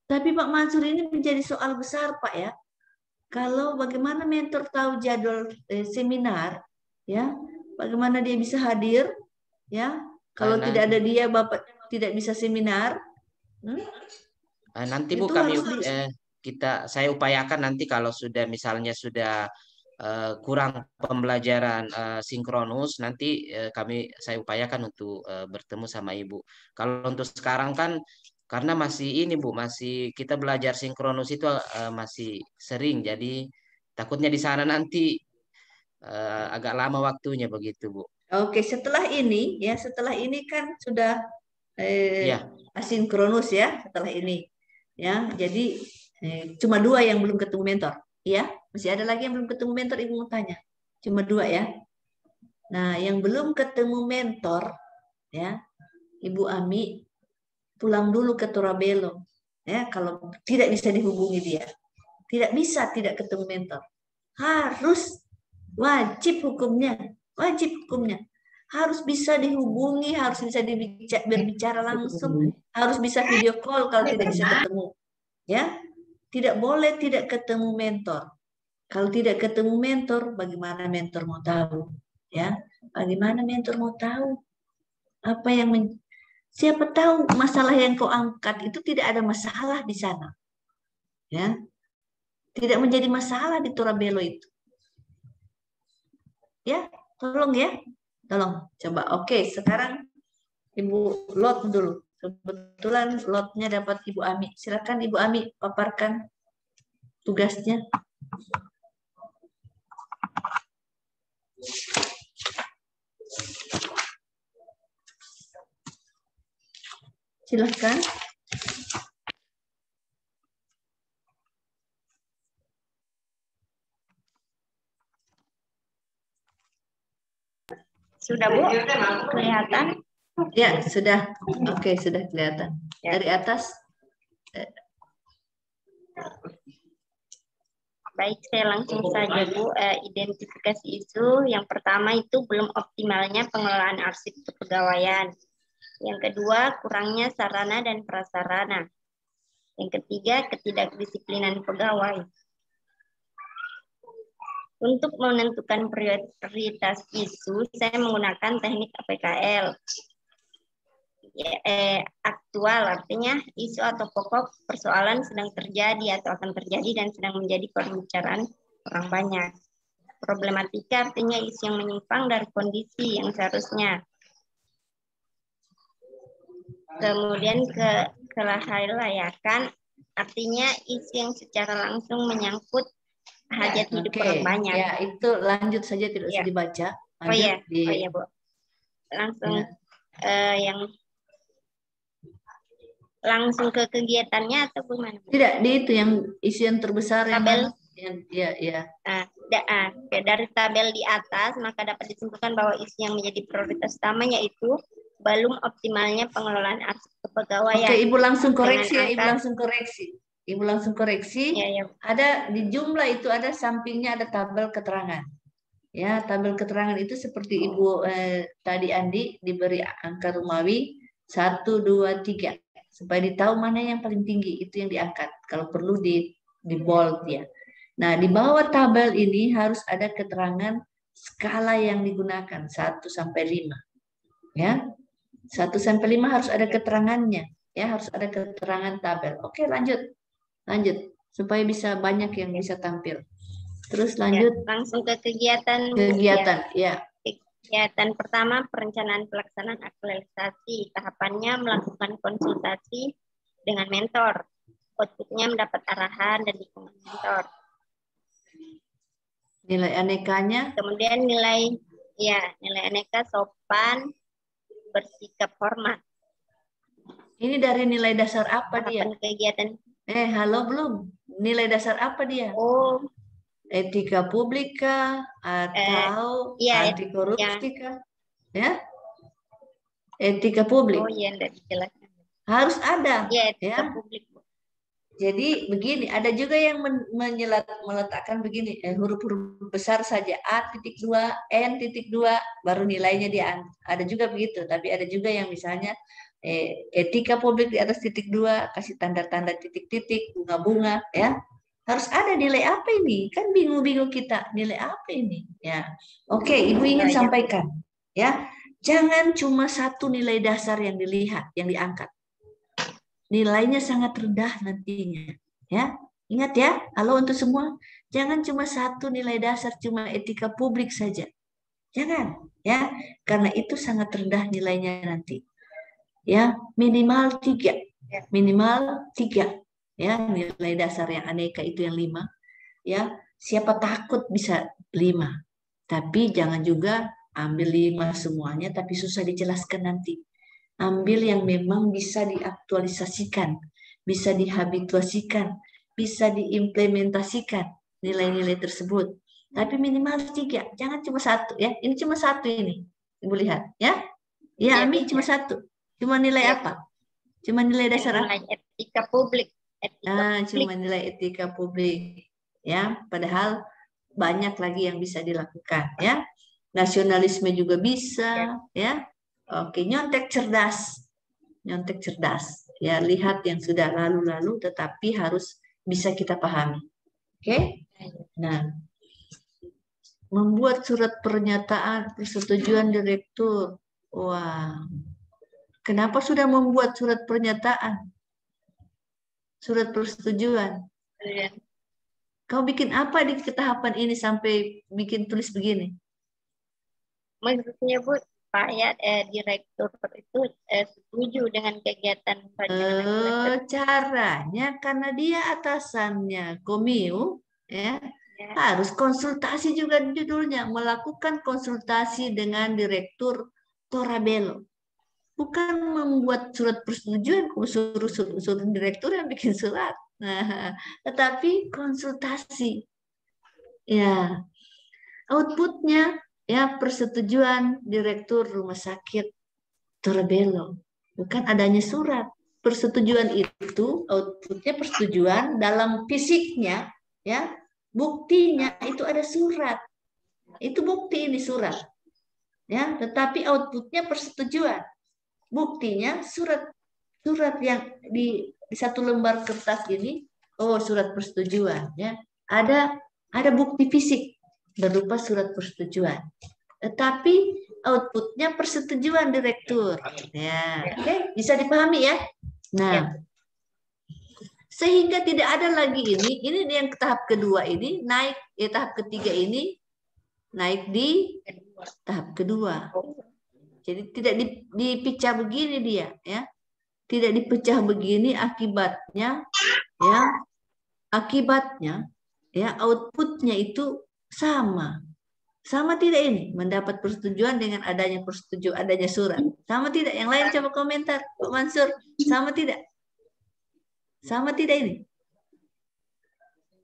Tapi Pak Mansur ini menjadi soal besar Pak ya. Kalau bagaimana mentor tahu jadwal seminar, ya, bagaimana dia bisa hadir, ya? Kalau tidak ada dia, Bapak tidak bisa seminar. Nanti Bu, saya upayakan nanti kalau sudah misalnya sudah kurang pembelajaran sinkronus, nanti saya upayakan untuk bertemu sama Ibu. Kalau untuk sekarang kan karena masih ini Bu, masih kita belajar sinkronus itu masih sering, jadi takutnya di sana nanti agak lama waktunya begitu Bu. Oke, setelah ini kan sudah asinkronus ya setelah ini, ya. Jadi cuma 2 yang belum ketemu mentor, ya. Masih ada lagi yang belum ketemu mentor, Ibu mau tanya. Cuma 2 ya. Nah, yang belum ketemu mentor, ya, Ibu Ami pulang dulu ke Torabello, ya. Kalau tidak bisa dihubungi dia, tidak ketemu mentor, wajib hukumnya harus bisa dihubungi, harus bisa berbicara langsung, harus bisa video call kalau tidak bisa ketemu, ya. Tidak boleh tidak ketemu mentor. Kalau tidak ketemu mentor, bagaimana mentor mau tahu, ya? Bagaimana mentor mau tahu apa yang siapa tahu masalah yang kau angkat itu tidak ada masalah di sana. Ya. Tidak menjadi masalah di Torabello itu. Ya, tolong ya. Tolong, coba. Oke, sekarang Ibu lot dulu. Kebetulan lotnya dapat Ibu Ami. Silakan Ibu Ami paparkan tugasnya. Silakan. Sudah Bu, kelihatan? Ya, sudah. Oke, sudah kelihatan. Ya. Dari atas. Baik, saya langsung saja Bu. Identifikasi isu yang pertama itu belum optimalnya pengelolaan arsip kepegawaian. Yang kedua, kurangnya sarana dan prasarana. Yang ketiga, ketidakdisiplinan pegawai. Untuk menentukan prioritas isu, saya menggunakan teknik APKL. Aktual artinya isu atau pokok persoalan sedang terjadi atau akan terjadi dan sedang menjadi pembicaraan orang banyak. Problematika artinya isu yang menyimpang dari kondisi yang seharusnya. Kemudian kelayakan artinya isu yang secara langsung menyangkut hajat hidup orang banyak. Ya, itu lanjut saja, tidak usah dibaca. Lanjut Oh iya Bu. Langsung yang langsung ke kegiatannya atau gimana? Tidak, di itu yang isi yang terbesar yang Tabel. ya. Dari tabel di atas, maka dapat disimpulkan bahwa isi yang menjadi prioritas utama yaitu belum optimalnya pengelolaan arsip kepegawaian. Oke, Ibu langsung koreksi ya, Dengan Ibu langsung koreksi. Ya. Ada di jumlah itu ada sampingnya ada tabel keterangan. Ya, tabel keterangan itu seperti Ibu tadi Andi diberi angka Romawi 1, 2, 3 supaya ditahu mana yang paling tinggi, itu yang diangkat. Kalau perlu di bold ya. Nah, di bawah tabel ini harus ada keterangan skala yang digunakan 1 sampai 5. Ya. 1 sampai 5 harus ada keterangannya, ya, harus ada keterangan tabel. Oke, lanjut supaya bisa banyak yang bisa tampil. Terus lanjut. Ya, langsung ke kegiatan. Ya. Kegiatan pertama, perencanaan pelaksanaan aktualisasi. Tahapannya melakukan konsultasi dengan mentor. Outputnya mendapat arahan dan dukungan mentor. Nilai anekanya. Kemudian nilai aneka sopan, bersikap hormat. Ini dari nilai dasar apa dia? Kegiatan. Halo belum? Nilai dasar apa dia? Oh. Etika publika atau anti korupsi kah? Ya? Etika publik. Oh iya, enggak dijelaskan. Harus ada. Ya, etika ya? publik. Jadi begini, ada juga yang meletakkan begini, huruf-huruf besar saja, A.2, N.2, baru nilainya dia. Ada juga begitu, tapi ada juga yang misalnya etika publik di atas .2, kasih tanda-tanda titik-titik, bunga-bunga, ya. Harus ada nilai apa ini? Kan bingung-bingung kita, nilai apa ini? Ya. Oke, Ibu ingin sampaikan, ya. Jangan cuma satu nilai dasar yang dilihat, yang diangkat. Nilainya sangat rendah nantinya, ya. Ingat ya, halo untuk semua, jangan cuma satu nilai dasar, cuma etika publik saja. Jangan, ya, karena itu sangat rendah nilainya nanti. Ya, minimal 3. Ya, nilai dasar yang aneka itu yang 5. Ya, siapa takut bisa 5. Tapi jangan juga ambil 5 semuanya, tapi susah dijelaskan nanti. Ambil yang memang bisa diaktualisasikan, bisa dihabituasikan, bisa diimplementasikan nilai-nilai tersebut. Tapi minimal 3, jangan cuma 1 ya. Ini cuma 1 ini, Ibu lihat ya. Ya, Ami cuma 1. Cuma nilai apa? Cuma nilai dasar apa? Etika publik. Cuma nilai etika publik. Ya, padahal banyak lagi yang bisa dilakukan ya. Nasionalisme juga bisa ya. Oke, nyontek cerdas. Ya, lihat yang sudah lalu-lalu tetapi harus bisa kita pahami. Oke? Nah, membuat surat pernyataan persetujuan direktur. Wah. Kenapa sudah membuat surat pernyataan? Surat persetujuan. Kau bikin apa di ketahapan ini sampai bikin tulis begini? Maksudnya Bu, Pak ya, direktur itu setuju dengan kegiatan caranya karena dia atasannya Komiu ya, harus konsultasi juga judulnya, melakukan konsultasi dengan direktur Torabello. Bukan membuat surat persetujuan, suruh direktur yang bikin surat. Nah, tetapi konsultasi. Ya. Outputnya ya persetujuan direktur rumah sakit Torabello. Bukan adanya surat. Persetujuan itu outputnya persetujuan, dalam fisiknya ya, buktinya itu ada surat. Itu bukti ini surat. Ya, tetapi outputnya persetujuan. Buktinya surat yang di satu lembar kertas ini, surat persetujuan ya. Ada bukti fisik berupa surat persetujuan. Tetapi outputnya persetujuan direktur. Ya, oke, bisa dipahami ya. Nah, sehingga tidak ada lagi ini yang tahap kedua ini naik, tahap ketiga ini naik di tahap kedua. Jadi tidak dipecah begini dia, ya. Tidak dipecah begini akibatnya, ya. Akibatnya, ya, outputnya itu sama. Sama tidak ini? Mendapat persetujuan dengan adanya persetujuan, adanya surat. Sama tidak? Yang lain coba komentar, Pak Mansur. Sama tidak? Sama tidak ini?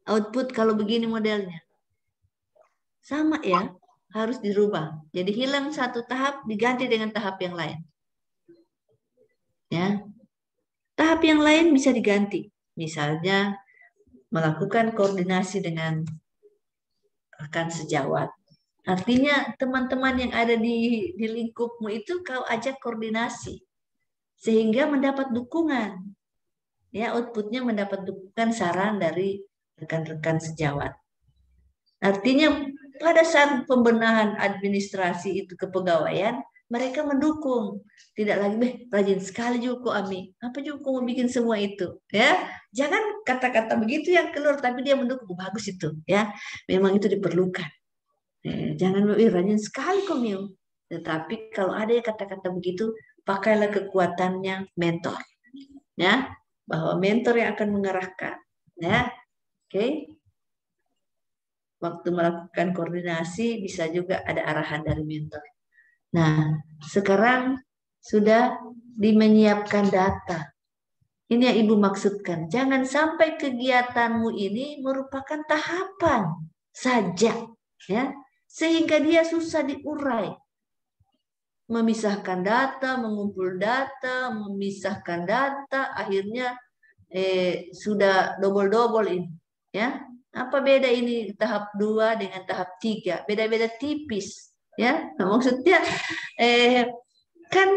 Output kalau begini modelnya. Sama ya, harus dirubah. Jadi hilang satu tahap, diganti dengan tahap yang lain. Ya. Tahap yang lain bisa diganti. Misalnya melakukan koordinasi dengan rekan sejawat. Artinya teman-teman yang ada di lingkupmu itu kau ajak koordinasi. Sehingga mendapat dukungan. Ya, outputnya mendapat dukungan saran dari rekan-rekan sejawat. Artinya pada saat pembenahan administrasi itu kepegawaian, mereka mendukung. Tidak lagi, rajin sekali juga kok Ami. Apa juga kok mau bikin semua itu? Ya, jangan kata-kata begitu yang keluar, tapi dia mendukung. Bagus itu, ya. Memang itu diperlukan. Jangan rajin sekali kok Miu. Tetapi kalau ada kata-kata begitu, pakailah kekuatannya mentor. Ya, bahwa mentor yang akan mengarahkan. Ya, oke. Waktu melakukan koordinasi bisa juga ada arahan dari mentor. Nah, sekarang sudah menyiapkan data. Ini yang Ibu maksudkan. Jangan sampai kegiatanmu ini merupakan tahapan saja, ya, sehingga dia susah diurai. Memisahkan data, mengumpul data, memisahkan data, akhirnya sudah double-double ini, ya. Apa beda ini tahap 2 dengan tahap 3? Beda-beda tipis, ya. Nah, maksudnya kan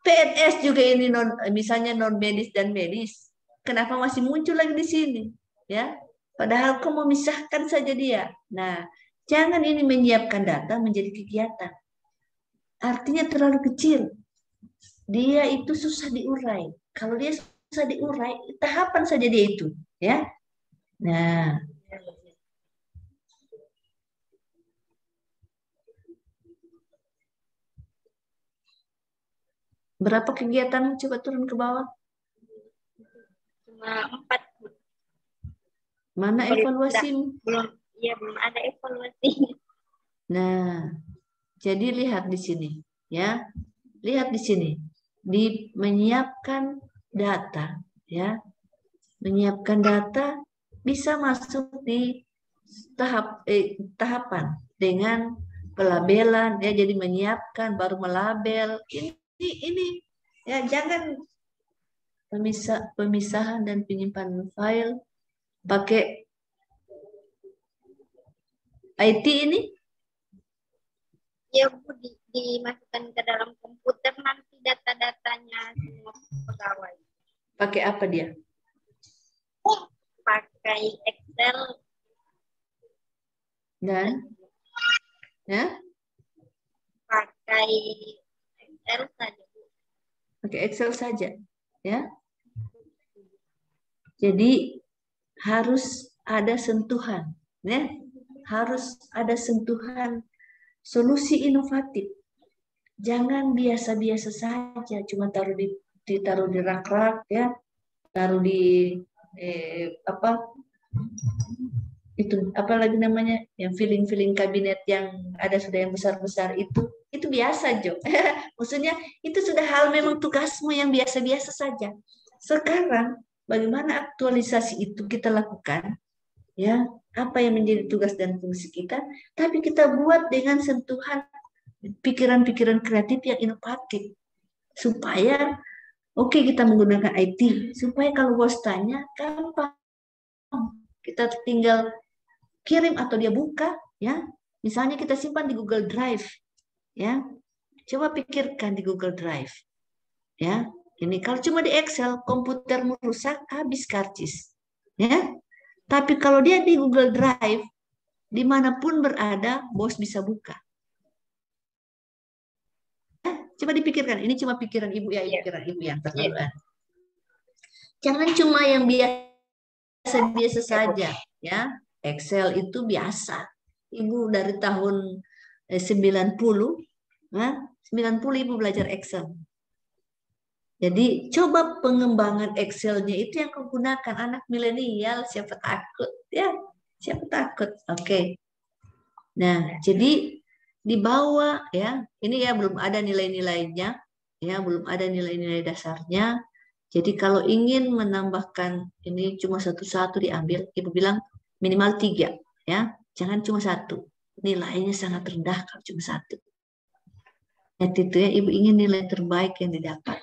PNS juga ini misalnya non medis dan medis. Kenapa masih muncul lagi di sini, ya? Padahal kau memisahkan saja dia. Nah, jangan ini menyiapkan data menjadi kegiatan. Artinya terlalu kecil. Dia itu susah diurai. Kalau dia susah diurai, tahapan saja dia itu, ya. Nah, berapa kegiatan? Coba turun ke bawah. Cuma 4. Mana evaluasi? Belum ada evaluasi. Nah, jadi lihat di sini, ya. Lihat di sini. Menyiapkan data, ya. Menyiapkan data bisa masuk di tahapan dengan pelabelan, ya. Jadi menyiapkan baru melabel. Ini ya, jangan pemisahan dan penyimpanan file pakai IT ini. Ya, Bu, dimasukkan ke dalam komputer nanti data-datanya semua pegawai. Pakai apa dia? Pakai Excel. Dan ya? Pakai Excel saja, Bu. Pakai Excel saja, ya. Jadi harus ada sentuhan, ya. Harus ada sentuhan solusi inovatif. Jangan biasa-biasa saja, cuma ditaruh di rak-rak, ya. Taruh di apa lagi namanya, yang filling kabinet yang ada sudah yang besar-besar itu biasa, Jo. Maksudnya itu sudah hal memang tugasmu yang biasa-biasa saja. Sekarang bagaimana aktualisasi itu kita lakukan, ya, apa yang menjadi tugas dan fungsi kita, tapi kita buat dengan sentuhan pikiran-pikiran kreatif yang inovatif, supaya kita menggunakan IT, supaya kalau bos tanya gampang, kita tinggal kirim atau dia buka, ya. Misalnya kita simpan di Google Drive, ya. Coba pikirkan di Google Drive, ya. Ini kalau cuma di Excel, komputermu rusak, habis karcis, ya. Tapi kalau dia di Google Drive, dimanapun berada, bos bisa buka. Ya, coba dipikirkan, ini cuma pikiran Ibu, ya, pikiran Ibu yang terlalu. Jangan cuma yang biasa-biasa saja, ya. Excel itu biasa. Ibu dari tahun 90, 90 Ibu belajar Excel. Jadi coba pengembangan Excelnya itu yang kau gunakan. Anak milenial, siapa takut, ya? Siapa takut? Oke. Nah, jadi dibawa, ya. Ini ya belum ada nilai-nilainya, ya, belum ada nilai-nilai dasarnya. Jadi kalau ingin menambahkan ini cuma satu-satu diambil, Ibu bilang minimal 3 ya, jangan cuma 1. Nilainya sangat rendah kalau cuma 1. Itu ya, Ibu ingin nilai terbaik yang didapat.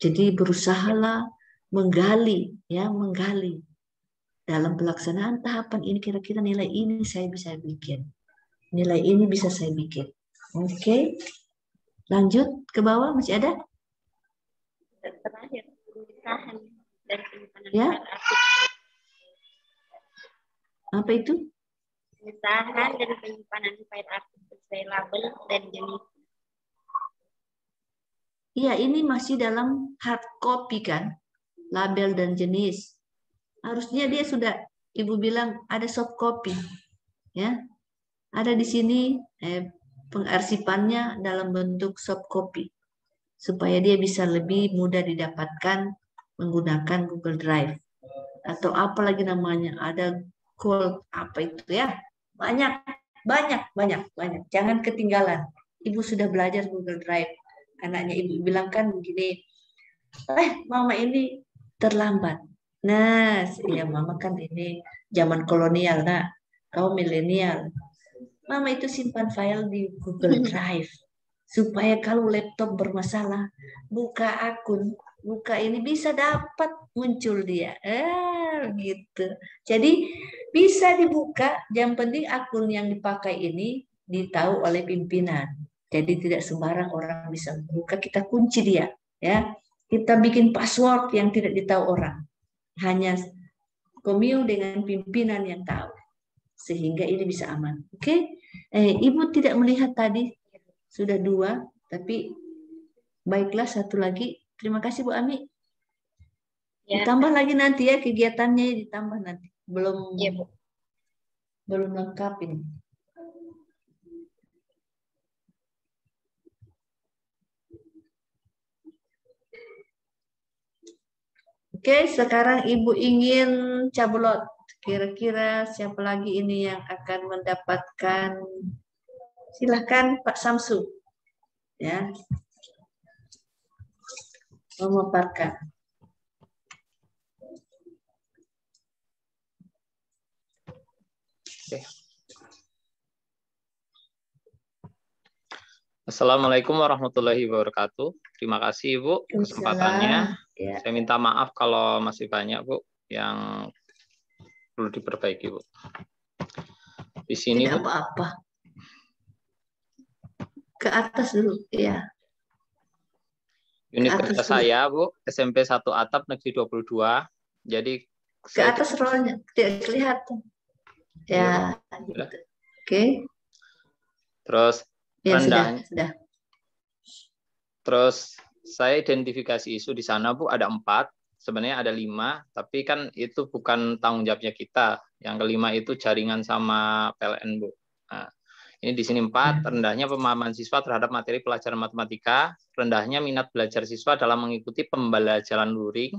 Jadi berusahalah menggali dalam pelaksanaan tahapan ini kira-kira nilai ini saya bisa bikin. Nilai ini bisa saya bikin. Oke. Lanjut ke bawah, masih ada? Terakhir, pengesahan dan penyimpanan Ya. file arsip. Apa itu? Pengesahan dan penyimpanan file arsip sesuai label dan jenis. Iya, ini masih dalam hard copy kan? Label dan jenis. Harusnya dia sudah, Ibu bilang ada soft copy. Ya. Ada di sini pengarsipannya dalam bentuk soft copy. Supaya dia bisa lebih mudah didapatkan menggunakan Google Drive. Atau apa lagi namanya, ada Gold, apa itu ya. Banyak. Jangan ketinggalan. Ibu sudah belajar Google Drive. Anaknya Ibu bilang kan begini, Mama ini terlambat. Nah, ya Mama kan ini zaman kolonial, nah, kau milenial. Mama itu simpan file di Google Drive. Supaya kalau laptop bermasalah, buka akun, buka ini bisa dapat muncul dia. Gitu. Jadi bisa dibuka, yang penting akun yang dipakai ini ditahu oleh pimpinan. Jadi tidak sembarang orang bisa buka, kita kunci dia, ya. Kita bikin password yang tidak ditahu orang. Hanya komio dengan pimpinan yang tahu. Sehingga ini bisa aman. Oke? Ibu tidak melihat tadi sudah 2, tapi baiklah 1 lagi. Terima kasih Bu Ami. Ya. Ditambah lagi nanti ya kegiatannya, ditambah nanti. Belum Ya, Bu. belum lengkap ini. Oke, sekarang Ibu ingin cablot. Kira-kira siapa lagi ini yang akan mendapatkan? Silahkan Pak Samsu. Ya. Memaparkan. Oke. Assalamualaikum warahmatullahi wabarakatuh. Terima kasih Ibu kesempatannya. Ya. Saya minta maaf kalau masih banyak Bu yang perlu diperbaiki Bu. Di sini Tidak Bu. apa-apa. Ke atas dulu, ya. Unit kerja saya Bu, SMP 1 Atap Negeri 22. Jadi ke atas rollnya tidak kelihatan. Ya, gitu. Oke. Terus ya, rendahnya. Sudah. Terus saya identifikasi isu di sana Bu ada 4, sebenarnya ada 5, tapi kan itu bukan tanggung jawabnya kita. Yang kelima itu jaringan sama PLN Bu. Nah, ini di sini 4, rendahnya pemahaman siswa terhadap materi pelajaran matematika, rendahnya minat belajar siswa dalam mengikuti pembelajaran luring.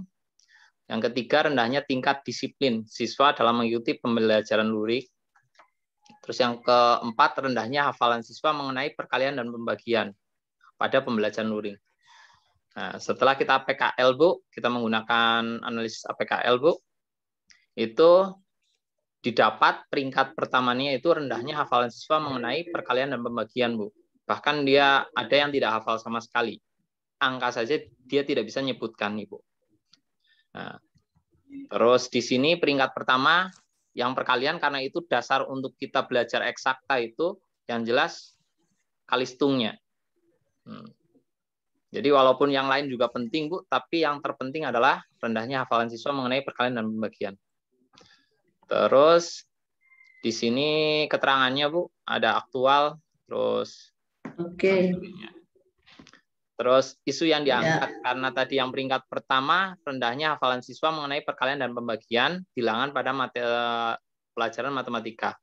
Yang ketiga, rendahnya tingkat disiplin siswa dalam mengikuti pembelajaran luring. Terus yang keempat, rendahnya hafalan siswa mengenai perkalian dan pembagian pada pembelajaran luring. Nah, setelah kita APKL Bu, kita menggunakan analisis APKL Bu, itu didapat peringkat pertamanya itu rendahnya hafalan siswa mengenai perkalian dan pembagian Bu. Bahkan dia ada yang tidak hafal sama sekali. Angka saja dia tidak bisa nyebutkan Ibu. Nah, terus di sini peringkat pertama yang perkalian karena itu dasar untuk kita belajar eksakta itu yang jelas kalistungnya. Jadi walaupun yang lain juga penting Bu, tapi yang terpenting adalah rendahnya hafalan siswa mengenai perkalian dan pembagian. Terus di sini keterangannya Bu ada aktual, terus Oke. Terus isu yang diangkat karena tadi yang peringkat pertama rendahnya hafalan siswa mengenai perkalian dan pembagian bilangan pada materi pelajaran matematika.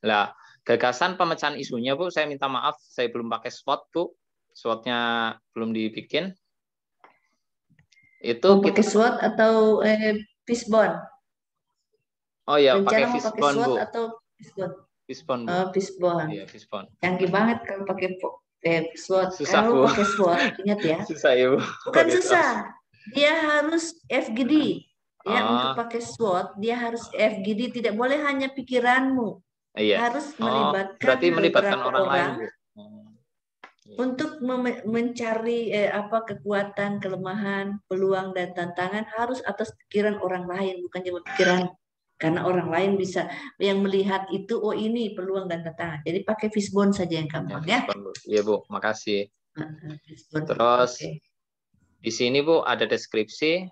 Nah, gagasan pemecahan isunya Bu, saya minta maaf saya belum pakai SWOT Bu, SWOT-nya belum dibikin. Itu pakai SWOT atau Fishbone? Oh ya, pakai Fishbone Bu. Atau Fishbone? Fishbone Bu. Oh, Fishbone. Iya, Fishbone. Canggih banget kalau pakai SWOT. Susah, Kalau Bu. pakai SWOT, ingat ya. Susah ya Bu. Bukan susah. Dia harus FGD. Ya, untuk Ah, pakai SWOT, dia harus FGD, tidak boleh hanya pikiranmu. iya. Harus Oh, melibatkan berarti melibatkan beberapa orang lain, orang Bu. Oh, iya. untuk mencari apa kekuatan, kelemahan, peluang dan tantangan harus atas pikiran orang lain, bukan cuma pikiran. Karena orang lain bisa yang melihat itu, oh ini peluang dan tantangan. Jadi pakai fishbone saja yang gampang ya. Iya, Bu. Makasih. Fishbone. Terus Oke. di sini, Bu, ada deskripsi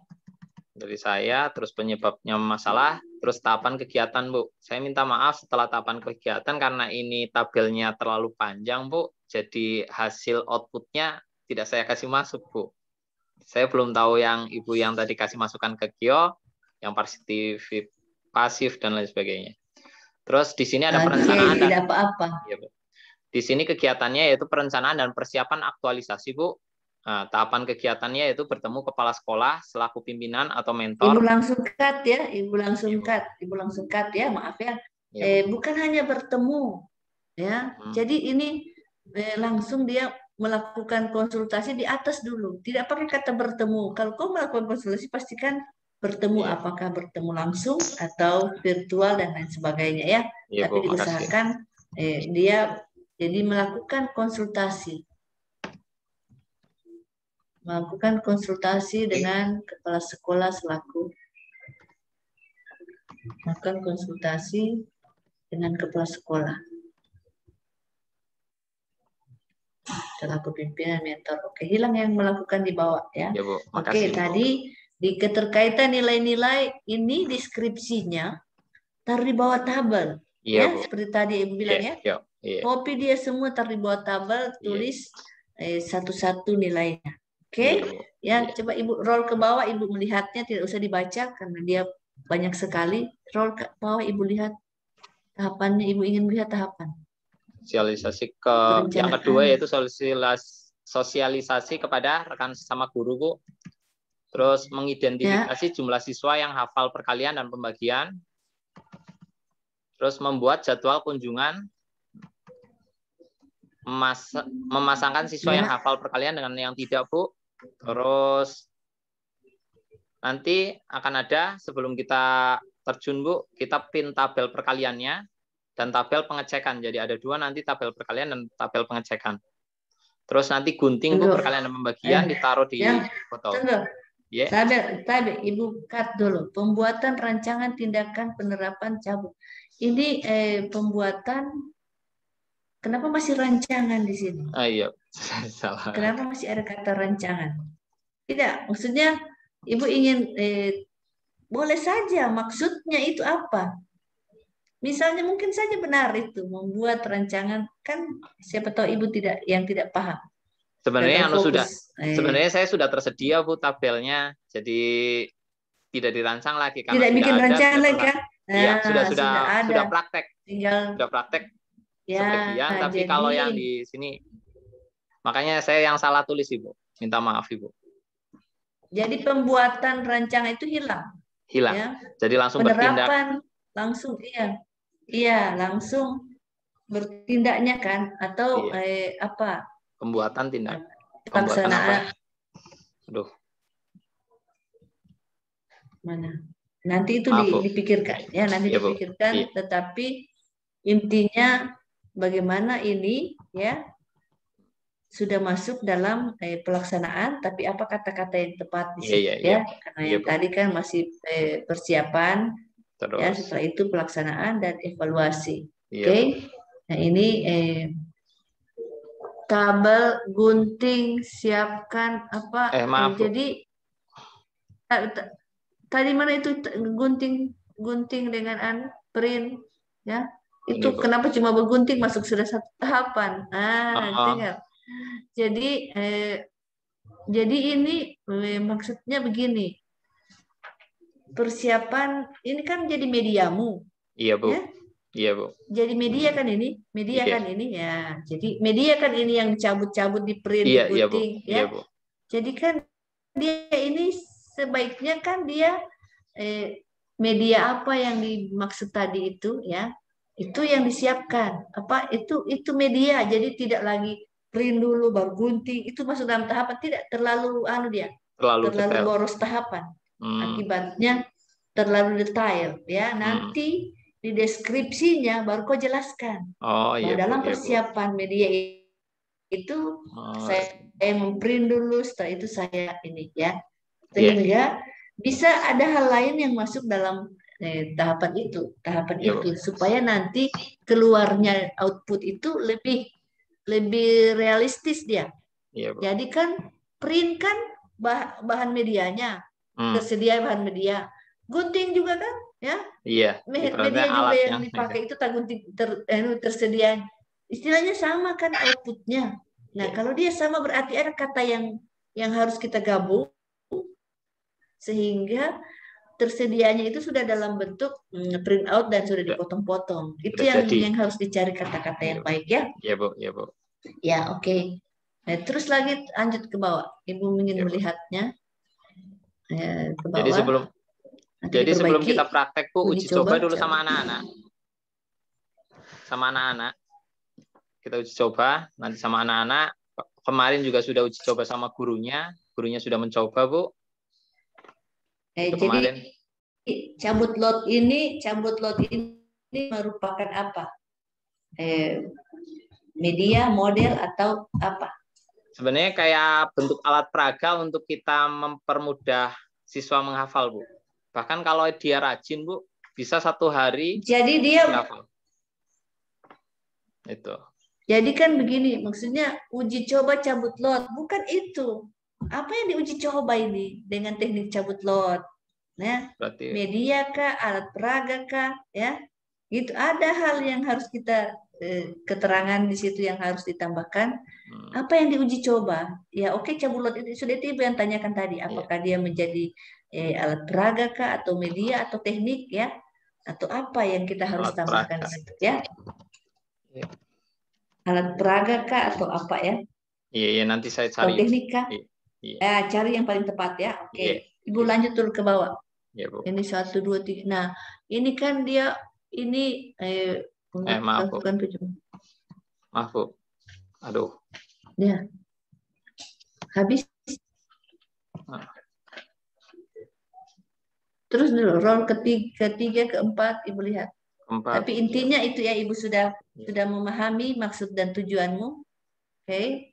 dari saya, terus penyebabnya masalah, terus tahapan kegiatan, Bu. Saya minta maaf setelah tahapan kegiatan karena ini tabelnya terlalu panjang, Bu. Jadi hasil outputnya tidak saya kasih masuk, Bu. Saya belum tahu yang Ibu yang tadi kasih masukan ke Kio, yang pasif dan lain sebagainya. Terus di sini ada perencanaan dan tidak apa-apa. Ya, Bu. Di sini kegiatannya yaitu perencanaan dan persiapan aktualisasi, Bu. Nah, tahapan kegiatannya yaitu bertemu kepala sekolah selaku pimpinan atau mentor. Ibu langsung cut ya, Ibu langsung cut ya, maaf ya. Bukan hanya bertemu ya. Jadi ini langsung dia melakukan konsultasi di atas dulu. Tidak pakai kata bertemu. Kalau kau melakukan konsultasi pastikan bertemu, apakah bertemu langsung atau virtual dan lain sebagainya ya. Tapi Bu, diusahakan dia jadi melakukan konsultasi. Melakukan konsultasi dengan kepala sekolah selaku melakukan konsultasi dengan kepala sekolah selaku pimpinan mentor. Oke, hilang yang melakukan di bawah ya. Bu, Oke, tadi di keterkaitan nilai-nilai ini deskripsinya taruh di bawah tabel ya, Bu. seperti tadi Ibu bilang ya. Copy dia semua taruh di bawah tabel, tulis satu-satu nilainya. Oke, ya coba Ibu roll ke bawah, Ibu melihatnya, tidak usah dibaca karena dia banyak sekali. Roll ke bawah, Ibu lihat tahapannya, Ibu ingin melihat tahapan. Sosialisasi yang kedua yaitu sosialisasi kepada rekan sesama guru, Bu. Terus mengidentifikasi jumlah siswa yang hafal perkalian dan pembagian. Terus membuat jadwal kunjungan, memasangkan siswa yang hafal perkalian dengan yang tidak, Bu. Terus nanti akan ada, sebelum kita terjun, Bu, kita pin tabel perkaliannya dan tabel pengecekan. Jadi ada dua nanti, tabel perkalian dan tabel pengecekan. Terus nanti gunting, Bu, perkalian dan pembagian ditaruh di botol. Tadi Ibu cut dulu. Pembuatan rancangan tindakan penerapan cabut. Ini pembuatan. Kenapa masih rancangan di sini? Iya, salah. Kenapa masih ada kata rancangan? Tidak, maksudnya Ibu ingin boleh saja, maksudnya itu apa? Misalnya mungkin saja benar itu membuat rancangan, kan siapa tahu Ibu tidak paham. Sebenarnya sebenarnya saya sudah tersedia, Bu, tabelnya. Jadi tidak dirancang lagi karena tidak bikin rancangan lagi kan? Iya, sudah praktek. Tinggal sudah praktek ya, sebagian, tapi jadi, kalau yang di sini makanya saya yang salah tulis, Ibu. Minta maaf, Ibu. Jadi pembuatan rancangan itu hilang. Ya? Jadi langsung penerapan langsung iya langsung bertindaknya kan, atau apa? Pembuatan tindak. Pelaksanaan. Aduh. Mana? Nanti itu dipikirkan ya, nanti dipikirkan. Tetapi intinya bagaimana ini ya sudah masuk dalam pelaksanaan, tapi apa kata-kata yang tepat di situ ya? Karena yang tadi kan masih persiapan. Terus. Ya, setelah itu pelaksanaan dan evaluasi. Oke. Nah, ini tabel gunting, siapkan apa? Jadi tadi mana itu gunting dengan print ya? Itu kenapa cuma bergunting masuk sudah satu tahapan? Tinggal. Jadi ini maksudnya begini. Persiapan ini kan jadi mediamu. Iya, Bu. Ya? Iya, Bu. Jadi media kan ini, kan ini ya. Jadi media kan ini yang cabut-cabut di print, gunting, ya. Iya, Bu. Jadi kan dia ini sebaiknya kan dia media apa yang dimaksud tadi itu ya. Itu yang disiapkan. Apa itu media. Jadi tidak lagi print dulu baru gunting, itu masuk dalam tahapan, tidak terlalu dia. terlalu detail. boros tahapan. Akibatnya terlalu detail ya. Nanti di deskripsinya baru kau jelaskan. Oh iya, dalam Bu, persiapan media itu saya memprint dulu, setelah itu saya ini ya. Sehingga bisa ada hal lain yang masuk dalam tahapan itu, supaya nanti keluarnya output itu lebih realistis dia. Jadi kan print kan bahan medianya, tersedia bahan media, gunting juga kan, ya. Iya. Media juga yang dipakai itu tersedia. Istilahnya sama kan outputnya. Nah, kalau dia sama berarti ada kata yang harus kita gabung sehingga tersedianya itu sudah dalam bentuk print out dan sudah dipotong-potong. Itu yang harus dicari kata-kata yang baik ya. Iya, Bu. Iya, Bu. Ya, oke. Nah, terus lagi lanjut ke bawah. Ibu ingin melihatnya. Ke bawah. Jadi sebelum kita praktek, Bu, uji coba dulu sama anak-anak. Kita uji coba nanti sama anak-anak. Kemarin juga sudah uji coba sama gurunya. Gurunya sudah mencoba, Bu. Jadi cabut lot ini merupakan apa? Media, model atau apa? Sebenarnya kayak bentuk alat peraga untuk kita mempermudah siswa menghafal, Bu. Bahkan kalau dia rajin, Bu, bisa 1 hari. Jadi dia menghafal. Itu. Jadi kan begini, maksudnya uji coba cabut lot, bukan itu. Apa yang diuji coba ini dengan teknik cabut lot? Nah, berarti media kah, alat peraga kah, ya? Itu ada hal yang harus kita keterangan di situ yang harus ditambahkan. Apa yang diuji coba? Ya, oke, cabut lot itu sudah Ibu yang tanyakan tadi, apakah dia menjadi alat peraga kah atau media atau teknik ya? Atau apa yang kita harus tambahkan di situ ya? Alat peraga kah atau apa ya? Iya, nanti saya cari. Atau teknik kah? Cari yang paling tepat ya. Oke. Ibu lanjut dulu ke bawah. Ya, Bu. Ini 1, 2, 3. Nah, ini kan dia ini maaf, Bu. Maaf, Bu. Aduh. Ya. Habis. Terus dulu roll ketiga, keempat Ibu lihat. Tapi intinya itu ya, Ibu sudah memahami maksud dan tujuanmu. Oke.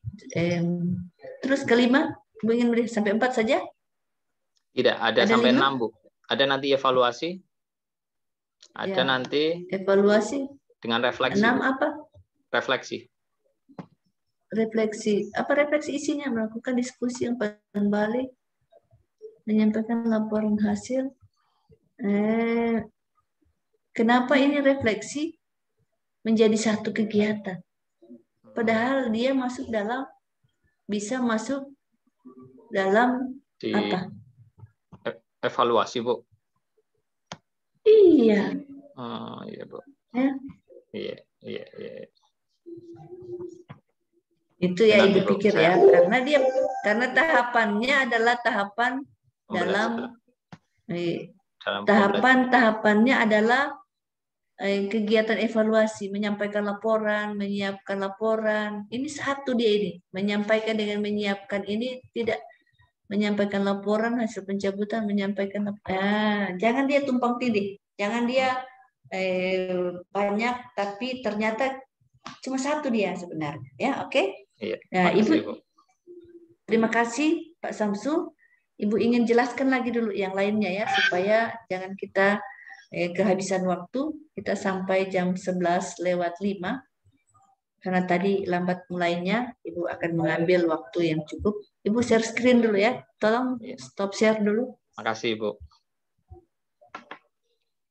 Terus kelima, Ibu ingin melihat sampai 4 saja? Tidak, ada sampai 5? 6, Bu. Ada nanti evaluasi. Ada nanti evaluasi dengan refleksi. 6 apa? Refleksi. Apa refleksi isinya? Melakukan diskusi yang balik, menyampaikan laporan hasil. Kenapa ini refleksi menjadi satu kegiatan? Padahal dia bisa masuk dalam apa? Evaluasi, Bu. Iya. Iya, Bu. Ya? Iya. Itu ya Ibu pikir ya, karena tahapannya adalah tahapan tahapannya adalah kegiatan evaluasi, menyampaikan laporan, menyiapkan laporan. Ini satu dia ini, menyampaikan dengan menyiapkan ini tidak menyampaikan laporan hasil pencabutan, menyampaikan jangan dia tumpang tindih, jangan dia banyak tapi ternyata cuma satu dia sebenarnya. Ya, oke? Iya. Nah, Ibu, terima kasih Pak Samsu. Ibu ingin jelaskan lagi dulu yang lainnya ya, supaya jangan kita kehabisan waktu. Kita sampai jam 11:05. Karena tadi lambat mulainya, Ibu akan mengambil waktu yang cukup. Ibu share screen dulu ya. Tolong stop share dulu. Makasih, Bu.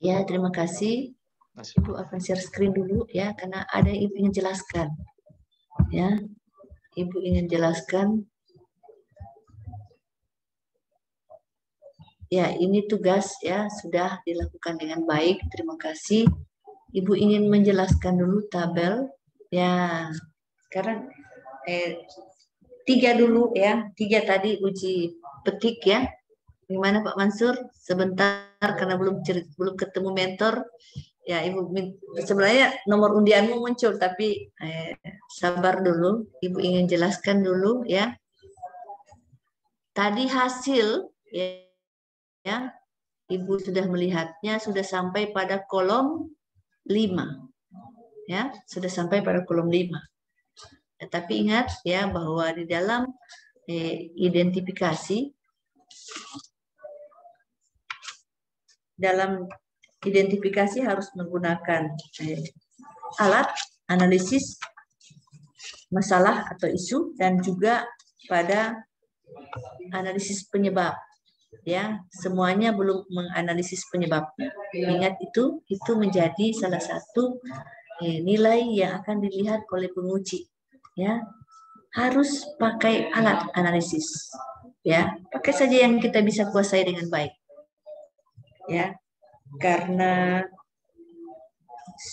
Ya, terima kasih. Ibu akan share screen dulu ya, karena ada yang Ibu ingin jelaskan. Ya, Ibu ingin jelaskan. Ya, ini tugas ya sudah dilakukan dengan baik. Terima kasih. Ibu ingin menjelaskan dulu tabel. Ya, sekarang 3 dulu ya. 3 tadi uji petik ya. Gimana Pak Mansur? Sebentar karena belum ketemu mentor. Ya, Ibu sebenarnya nomor undianmu muncul tapi sabar dulu. Ibu ingin jelaskan dulu ya. tadi hasil ya, Ibu sudah melihatnya, sudah sampai pada kolom 5. Ya, sudah sampai pada kolom 5. Tapi ingat ya bahwa di dalam identifikasi harus menggunakan alat analisis masalah atau isu dan juga pada analisis penyebab. Ya, semuanya belum menganalisis penyebabnya. Ingat itu menjadi salah satu nilai yang akan dilihat oleh penguji. Ya, harus pakai alat analisis. Ya, pakai saja yang kita bisa kuasai dengan baik. Ya, karena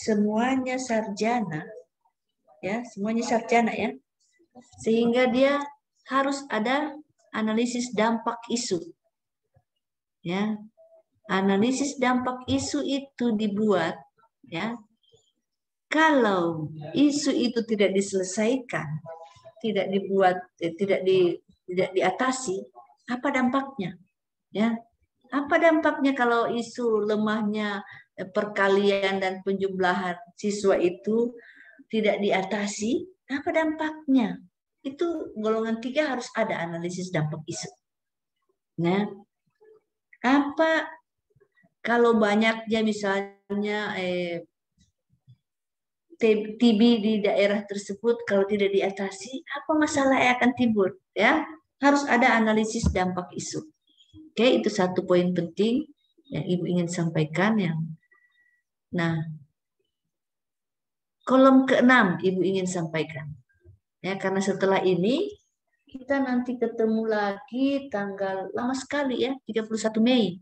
semuanya sarjana, ya, sehingga dia harus ada analisis dampak isu. Ya, analisis dampak isu itu dibuat, ya, kalau isu itu tidak diselesaikan, tidak diatasi, apa dampaknya? Ya, apa dampaknya kalau isu lemahnya perkalian dan penjumlahan siswa itu tidak diatasi? Apa dampaknya? Itu golongan 3 harus ada analisis dampak isu. Nah, apa kalau banyaknya misalnya TB di daerah tersebut kalau tidak diatasi, apa masalah yang akan timbul? Ya, harus ada analisis dampak isu. Oke, itu satu poin penting yang Ibu ingin sampaikan. Nah, kolom ke-6 Ibu ingin sampaikan. Ya, karena setelah ini kita nanti ketemu lagi tanggal lama sekali ya, 31 Mei.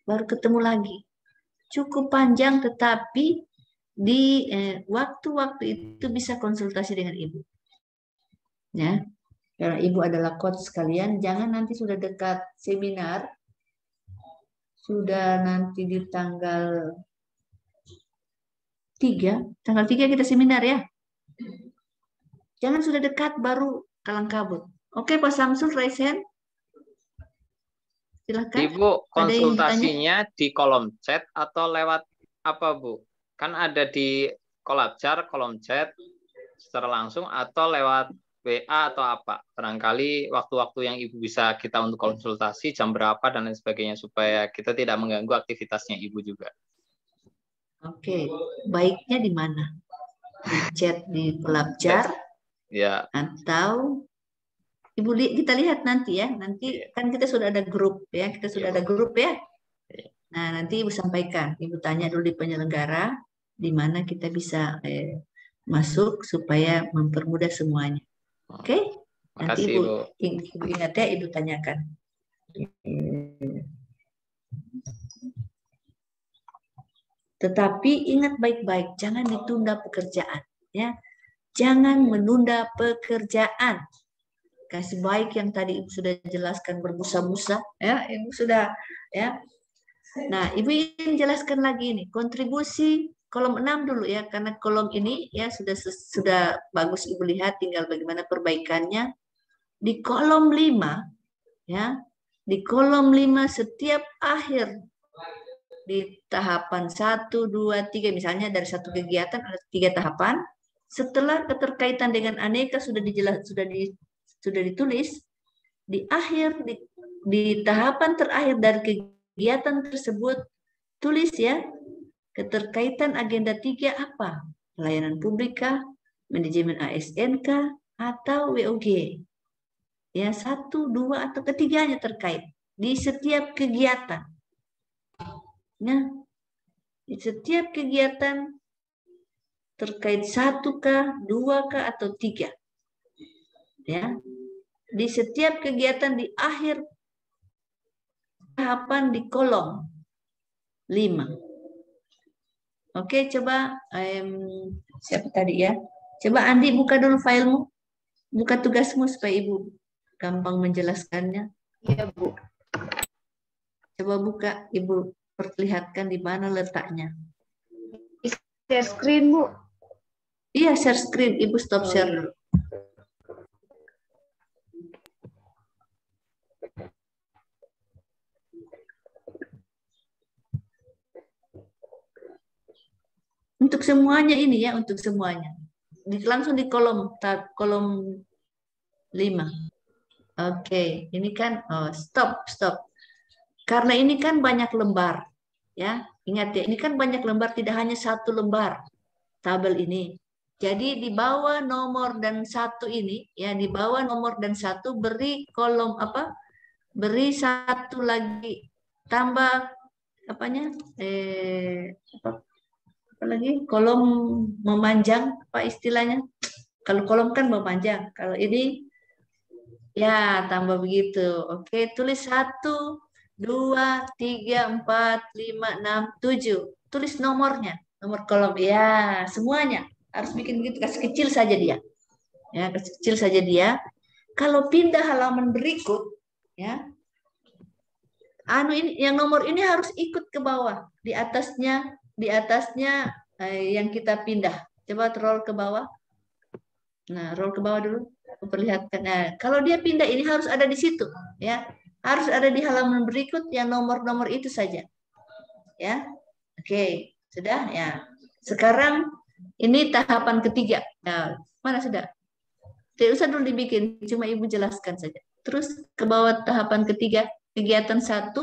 Baru ketemu lagi. Cukup panjang, tetapi di waktu-waktu itu bisa konsultasi dengan Ibu. Ya, karena Ibu adalah coach sekalian, jangan nanti sudah dekat seminar, sudah nanti di tanggal 3 kita seminar ya. Jangan sudah dekat baru kalang kabut. Oke, Pak Samsul, raise hand. Silakan. Ibu, konsultasinya di kolom chat atau lewat apa, Bu? Kan ada di Kolabjar, kolom chat secara langsung atau lewat WA atau apa? Barangkali waktu-waktu yang Ibu bisa kita untuk konsultasi, jam berapa dan lain sebagainya, supaya kita tidak mengganggu aktivitasnya Ibu juga. Oke, baiknya di mana? Di chat di Kolabjar? Ya. Atau Ibu kita lihat nanti ya, nanti kan kita sudah ada grup ya, Nah, nanti Ibu sampaikan, Ibu tanya dulu di penyelenggara, di mana kita bisa masuk supaya mempermudah semuanya. Oke? Nanti Ibu ingat ya, Ibu tanyakan. Tetapi ingat baik-baik, jangan ditunda pekerjaan, ya. Jangan menunda pekerjaan. Kasih baik yang tadi Ibu sudah jelaskan berbusa-busa, ya, Ibu sudah, ya. Nah, Ibu ingin jelaskan lagi nih, kontribusi kolom 6 dulu ya, karena kolom ini ya sudah bagus Ibu lihat, tinggal bagaimana perbaikannya. Di kolom 5, ya, di kolom 5 setiap akhir di tahapan 1, 2, 3, misalnya dari satu kegiatan ada 3 tahapan. Setelah keterkaitan dengan aneka sudah ditulis, di akhir di tahapan terakhir dari kegiatan tersebut tulis ya, keterkaitan agenda 3 apa? Pelayanan publik kah, manajemen ASN kah, atau WOG? Ya, 1, 2 atau ketiganya terkait di setiap kegiatan. Nah, di setiap kegiatan terkait 1 kah, 2 kah, atau 3. Ya, di setiap kegiatan di akhir tahapan di kolom 5. Oke, coba siapa tadi ya? Coba Andi buka dulu filemu, buka tugasmu supaya Ibu gampang menjelaskannya. Iya, Bu. Coba buka, Ibu perlihatkan di mana letaknya. Share screen, Bu. Iya, share screen. Ibu stop share dulu. Untuk semuanya ini ya, untuk semuanya. Langsung di kolom 5. Oke, ini kan stop. Karena ini kan banyak lembar, ya. Ingat ya, ini kan banyak lembar, tidak hanya satu lembar tabel ini. Jadi di bawah nomor dan 1 ini, ya, di bawah nomor dan 1 beri kolom apa? Beri 1 lagi, tambah apanya? Apa lagi? Kolom memanjang, apa istilahnya? Kalau kolom kan memanjang, kalau ini ya tambah begitu. Oke, tulis 1, 2, 3, 4, 5, 6, 7. Tulis nomornya, nomor kolom. Ya, semuanya harus bikin begitu. Kasih kecil saja dia. Ya, kasih kecil saja dia. Kalau pindah halaman berikut, ya, ini yang nomor ini harus ikut ke bawah. Di atasnya yang kita pindah. Coba roll ke bawah. Nah, roll ke bawah dulu. Perlihatkan. Nah, kalau dia pindah ini harus ada di situ, ya. Harus ada di halaman berikut yang nomor-nomor itu saja. Ya. Oke, sudah ya. Sekarang ini tahapan ketiga. Nah, mana sudah? Tidak usah dulu dibikin, cuma Ibu jelaskan saja. Terus ke bawah tahapan ketiga, kegiatan 1,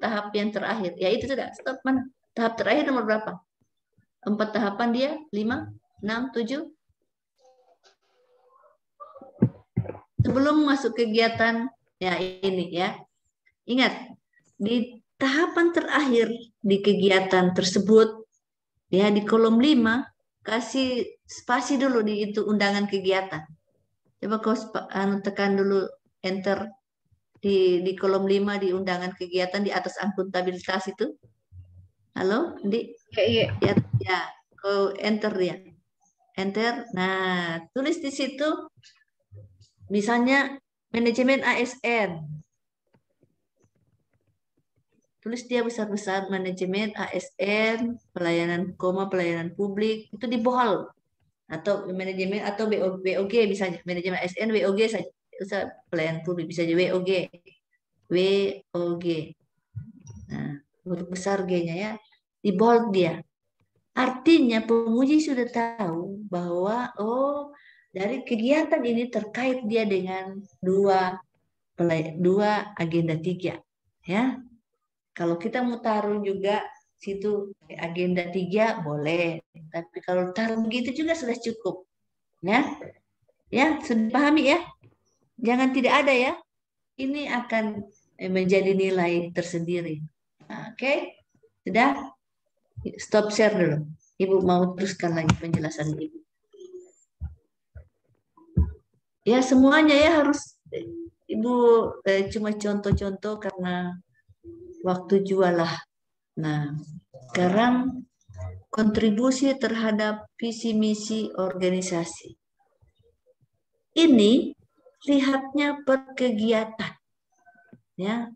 tahap yang terakhir. Ya itu sudah, stop mana? Tahap terakhir nomor berapa? 4 tahapan dia, 5, 6, 7. Sebelum masuk kegiatan ya ini ya. Ingat, di tahapan terakhir di kegiatan tersebut ya di kolom 5 kasih spasi dulu di itu undangan kegiatan. Coba kau tekan dulu enter di kolom 5 di undangan kegiatan di atas akuntabilitas itu. Halo, Andi? Iya. Ya, kau enter dia. Enter. Nah, tulis di situ misalnya manajemen ASN. Tulis dia besar-besar manajemen ASN, pelayanan publik, itu di bold. Atau manajemen atau WOG misalnya, manajemen ASN WOG saja. Usah pelayanan publik bisa jadi WOG. Nah, huruf besar G-nya ya. Di bold dia. Artinya penguji sudah tahu bahwa dari kegiatan ini terkait dia dengan dua agenda 3. Ya. Kalau kita mau taruh juga situ agenda 3 boleh. Tapi kalau taruh begitu juga sudah cukup. Ya. Ya, sudah pahami ya? Jangan tidak ada ya. Ini akan menjadi nilai tersendiri. Oke. Sudah? Stop share dulu. Ibu mau teruskan lagi penjelasan Ibu. Ya, semuanya ya harus Ibu cuma contoh-contoh karena waktu jualah. Nah, sekarang kontribusi terhadap visi misi organisasi. Ini lihatnya per kegiatan. Ya.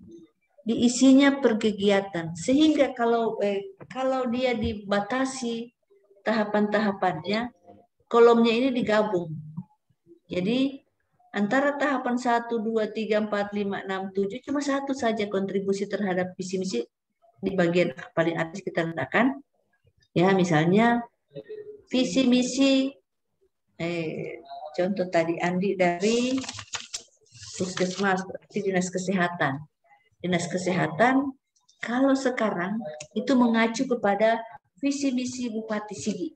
Diisinya per kegiatan. Sehingga kalau dia dibatasi tahapan-tahapannya, kolomnya ini digabung. Jadi antara tahapan 1, 2, 3, 4, 5, 6, 7 cuma satu saja kontribusi terhadap visi misi di bagian paling atas kita letakkan. Ya, misalnya visi misi contoh tadi Andi dari Puskesmas, berarti Dinas Kesehatan. Dinas Kesehatan kalau sekarang itu mengacu kepada visi misi Bupati Sigi.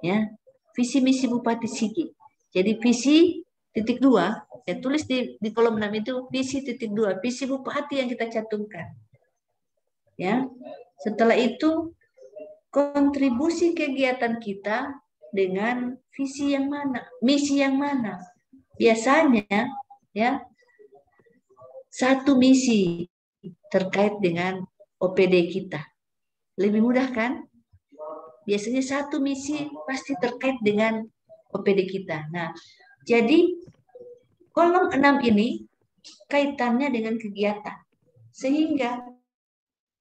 Ya, visi misi Bupati Sigi. Jadi visi titik 2, ya tulis di kolom 6 itu visi titik 2, visi Bupati yang kita cantumkan. Ya. Setelah itu kontribusi kegiatan kita dengan visi yang mana, misi yang mana. Biasanya ya satu misi terkait dengan OPD kita. Lebih mudah kan? Biasanya satu misi pasti terkait dengan OPD kita. Nah, jadi kolom 6 ini kaitannya dengan kegiatan. Sehingga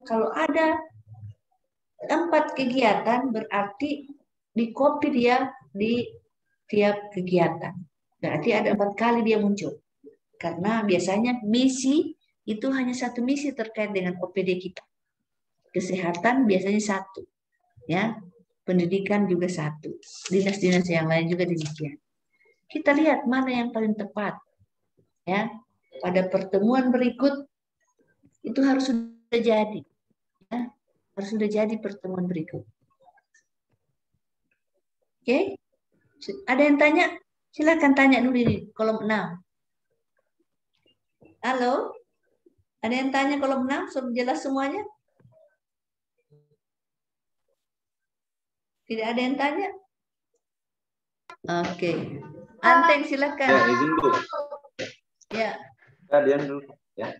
kalau ada 4 kegiatan berarti di-copy dia di tiap kegiatan. Berarti ada 4 kali dia muncul. Karena biasanya misi itu hanya satu misi terkait dengan OPD kita. Kesehatan biasanya 1. Ya. pendidikan juga satu, dinas-dinas yang lain juga demikian. Kita lihat mana yang paling tepat, ya. Pada pertemuan berikut itu harus sudah jadi, ya. Harus sudah jadi pertemuan berikut. Oke, ada yang tanya? Silakan tanya dulu di kolom 6. Halo, ada yang tanya kolom 6? Sudah jelas semuanya? Tidak ada yang tanya? Oke. Anteng, silakan. Ya, izin Bu. Ya. Dian dulu. Ya.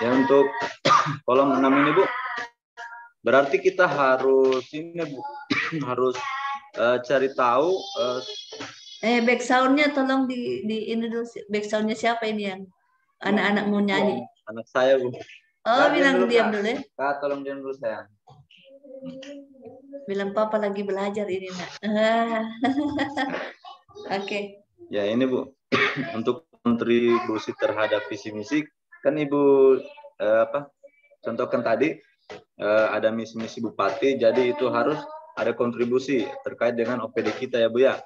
Ya, untuk kolom 6 ini Bu, berarti kita harus ini Bu, harus cari tahu. Back sound-nya tolong di ini dulu. Back sound-nya siapa ini yang anak-anak mau nyanyi? Anak saya Bu. Oh, Kak, bilang diam dulu ya. Kak, tolong diam dulu sayang. Bilang papa lagi belajar ini nak. Oke. Ya ini Bu, untuk kontribusi terhadap visi misi kan Ibu contohkan tadi ada misi-misi bupati, jadi itu harus ada kontribusi terkait dengan OPD kita ya Bu ya.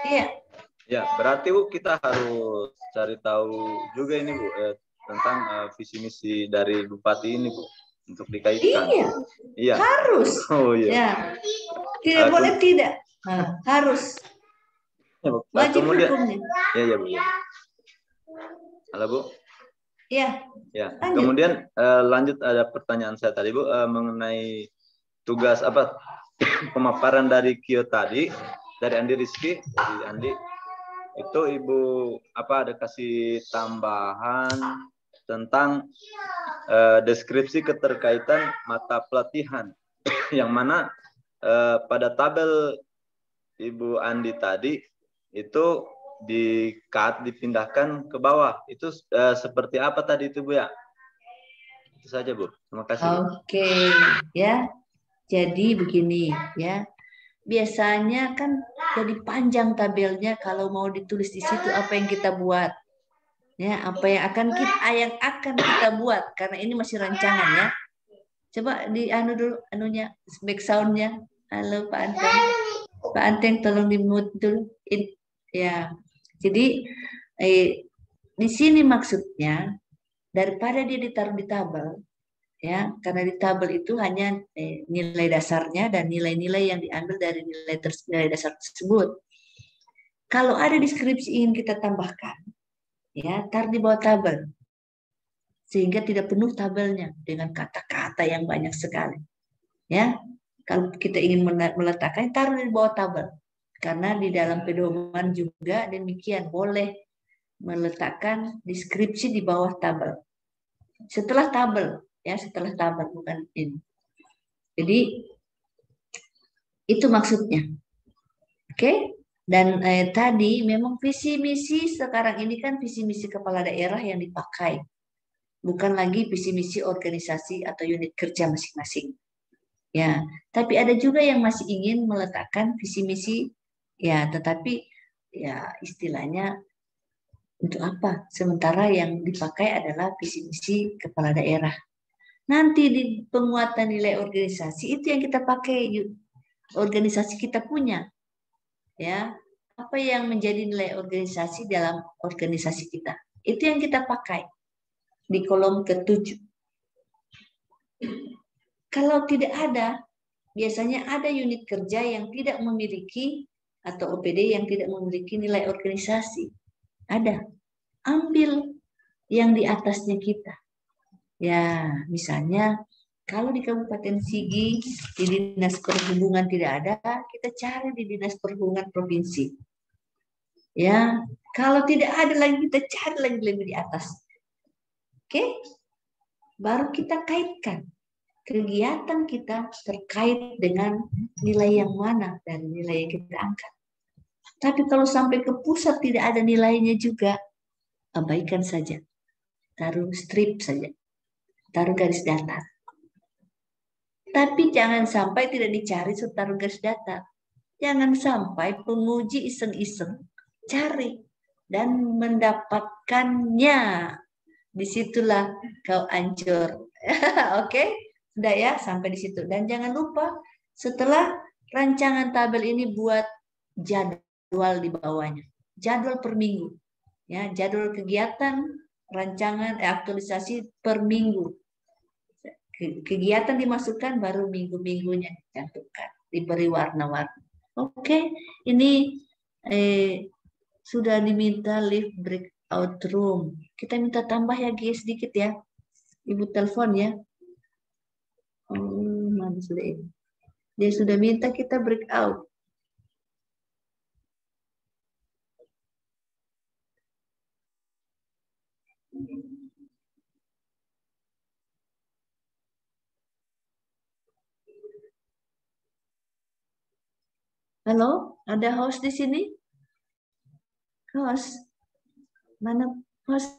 Iya. Ya berarti Bu kita harus cari tahu juga ini Bu tentang visi misi dari bupati ini Bu untuk dikaitkan. Iya. Iya. Harus. Oh iya. Ya. Tidak boleh tidak. Harus. Wajib hukumnya. Ya Bu. Ya. Halo Bu. Iya. Ya. Lanjut. Kemudian lanjut ada pertanyaan saya tadi Bu mengenai tugas pemaparan dari Kio tadi dari Andi Rizky dari Andi itu Ibu ada kasih tambahan tentang deskripsi keterkaitan mata pelatihan yang mana pada tabel Ibu Andi tadi itu dipindahkan ke bawah. Itu seperti apa tadi itu Bu ya? Itu saja Bu. Terima kasih. Oke, ya. Jadi begini ya. Biasanya kan jadi panjang tabelnya kalau mau ditulis di situ apa yang kita buat. Ya, apa yang akan kita buat karena ini masih rancangan ya. Coba di dulu anunya back sound-nya. Halo Pak Anteng. Pak Anteng tolong di-mute dulu. Ya. Jadi di sini maksudnya daripada dia ditaruh di tabel ya, karena di tabel itu hanya nilai dasarnya dan nilai-nilai yang diambil dari nilai dasar tersebut. Kalau ada deskripsi ingin kita tambahkan, ya taruh di bawah tabel sehingga tidak penuh tabelnya dengan kata-kata yang banyak sekali. Ya, kalau kita ingin meletakkan taruh di bawah tabel. Karena di dalam pedoman juga demikian, boleh meletakkan deskripsi di bawah tabel. Setelah tabel, ya setelah tabel bukan ini. Jadi itu maksudnya. Oke? Dan tadi memang visi misi sekarang ini kan visi misi kepala daerah yang dipakai. Bukan lagi visi misi organisasi atau unit kerja masing-masing. Ya, tapi ada juga yang masih ingin meletakkan visi misi. Ya, tetapi ya istilahnya untuk apa? Sementara yang dipakai adalah visi misi kepala daerah. Nanti di penguatan nilai organisasi itu yang kita pakai, organisasi kita punya. Ya, apa yang menjadi nilai organisasi dalam organisasi kita? Itu yang kita pakai di kolom ke-7. Kalau tidak ada, biasanya ada unit kerja yang tidak memiliki atau OPD yang tidak memiliki nilai organisasi. Ada. Ambil yang di atasnya kita. Ya, misalnya kalau di Kabupaten Sigi di Dinas Perhubungan tidak ada, kita cari di Dinas Perhubungan Provinsi. Ya, kalau tidak ada lagi kita cari lagi lebih di atas. Oke? Baru kita kaitkan kegiatan kita terkait dengan nilai yang mana dari nilai yang kita angkat. Tapi kalau sampai ke pusat tidak ada nilainya juga, abaikan saja. Taruh strip saja. Taruh garis datar. Tapi jangan sampai tidak dicari taruh garis datar. Jangan sampai penguji iseng-iseng cari dan mendapatkannya. Disitulah kau hancur. Oke? Sudah ya, sampai di situ. Dan jangan lupa setelah rancangan tabel ini buat jadwal di bawahnya. Jadwal per minggu. Ya, jadwal kegiatan, rancangan aktualisasi per minggu. Kegiatan dimasukkan baru minggu-minggunya dicantumkan, diberi warna-warna. Oke, ini sudah diminta live breakout room. Kita minta tambah ya guys sedikit ya. Ibu telepon ya. Oh, mana sudah ini? Dia sudah minta kita breakout. Halo, ada host di sini? Host, mana host?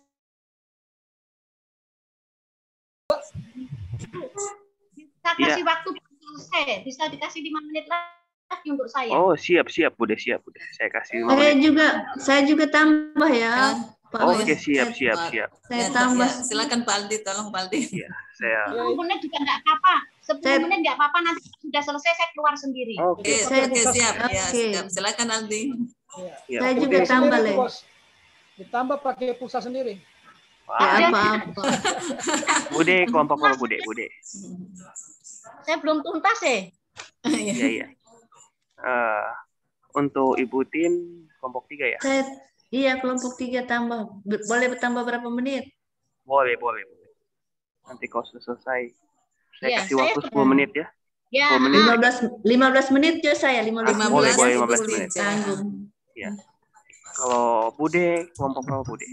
Bisa kasih waktu selesai, bisa dikasih 5 menit lagi untuk saya. Oh, siap, Bude, siap, Bude. Saya kasih 5 Saya menit. juga tambah ya. Pak Oke, Host. siap. Saya tambah. Ya, silakan Pak Aldi, tolong Pak Aldi. Iya, saya. 10 menit juga nggak apa-apa. 10 menit nggak apa-apa, nanti sudah selesai saya keluar sendiri. Oke. Oke, siap. Ya, Oke. siap. Silakan Aldi. Ya, Saya Bude. juga tambah, Le. Ditambah pakai pulsa sendiri. Ya, apa-apa. Bude, kelompok berapa, Bude? Saya belum tuntas Iya. Untuk Ibu Tin, kelompok 3 ya? Iya, kelompok 3 tambah. Boleh bertambah berapa menit? Boleh. Nanti kalau sudah selesai, saya Iya, kasih saya waktu 10 menit ya. Ya, 10 menit. 15 menit ya saya, 15 menit. Boleh, 15 15 menit. Tanggung. Ya. Kalau Bude, kelompok berapa, Bude?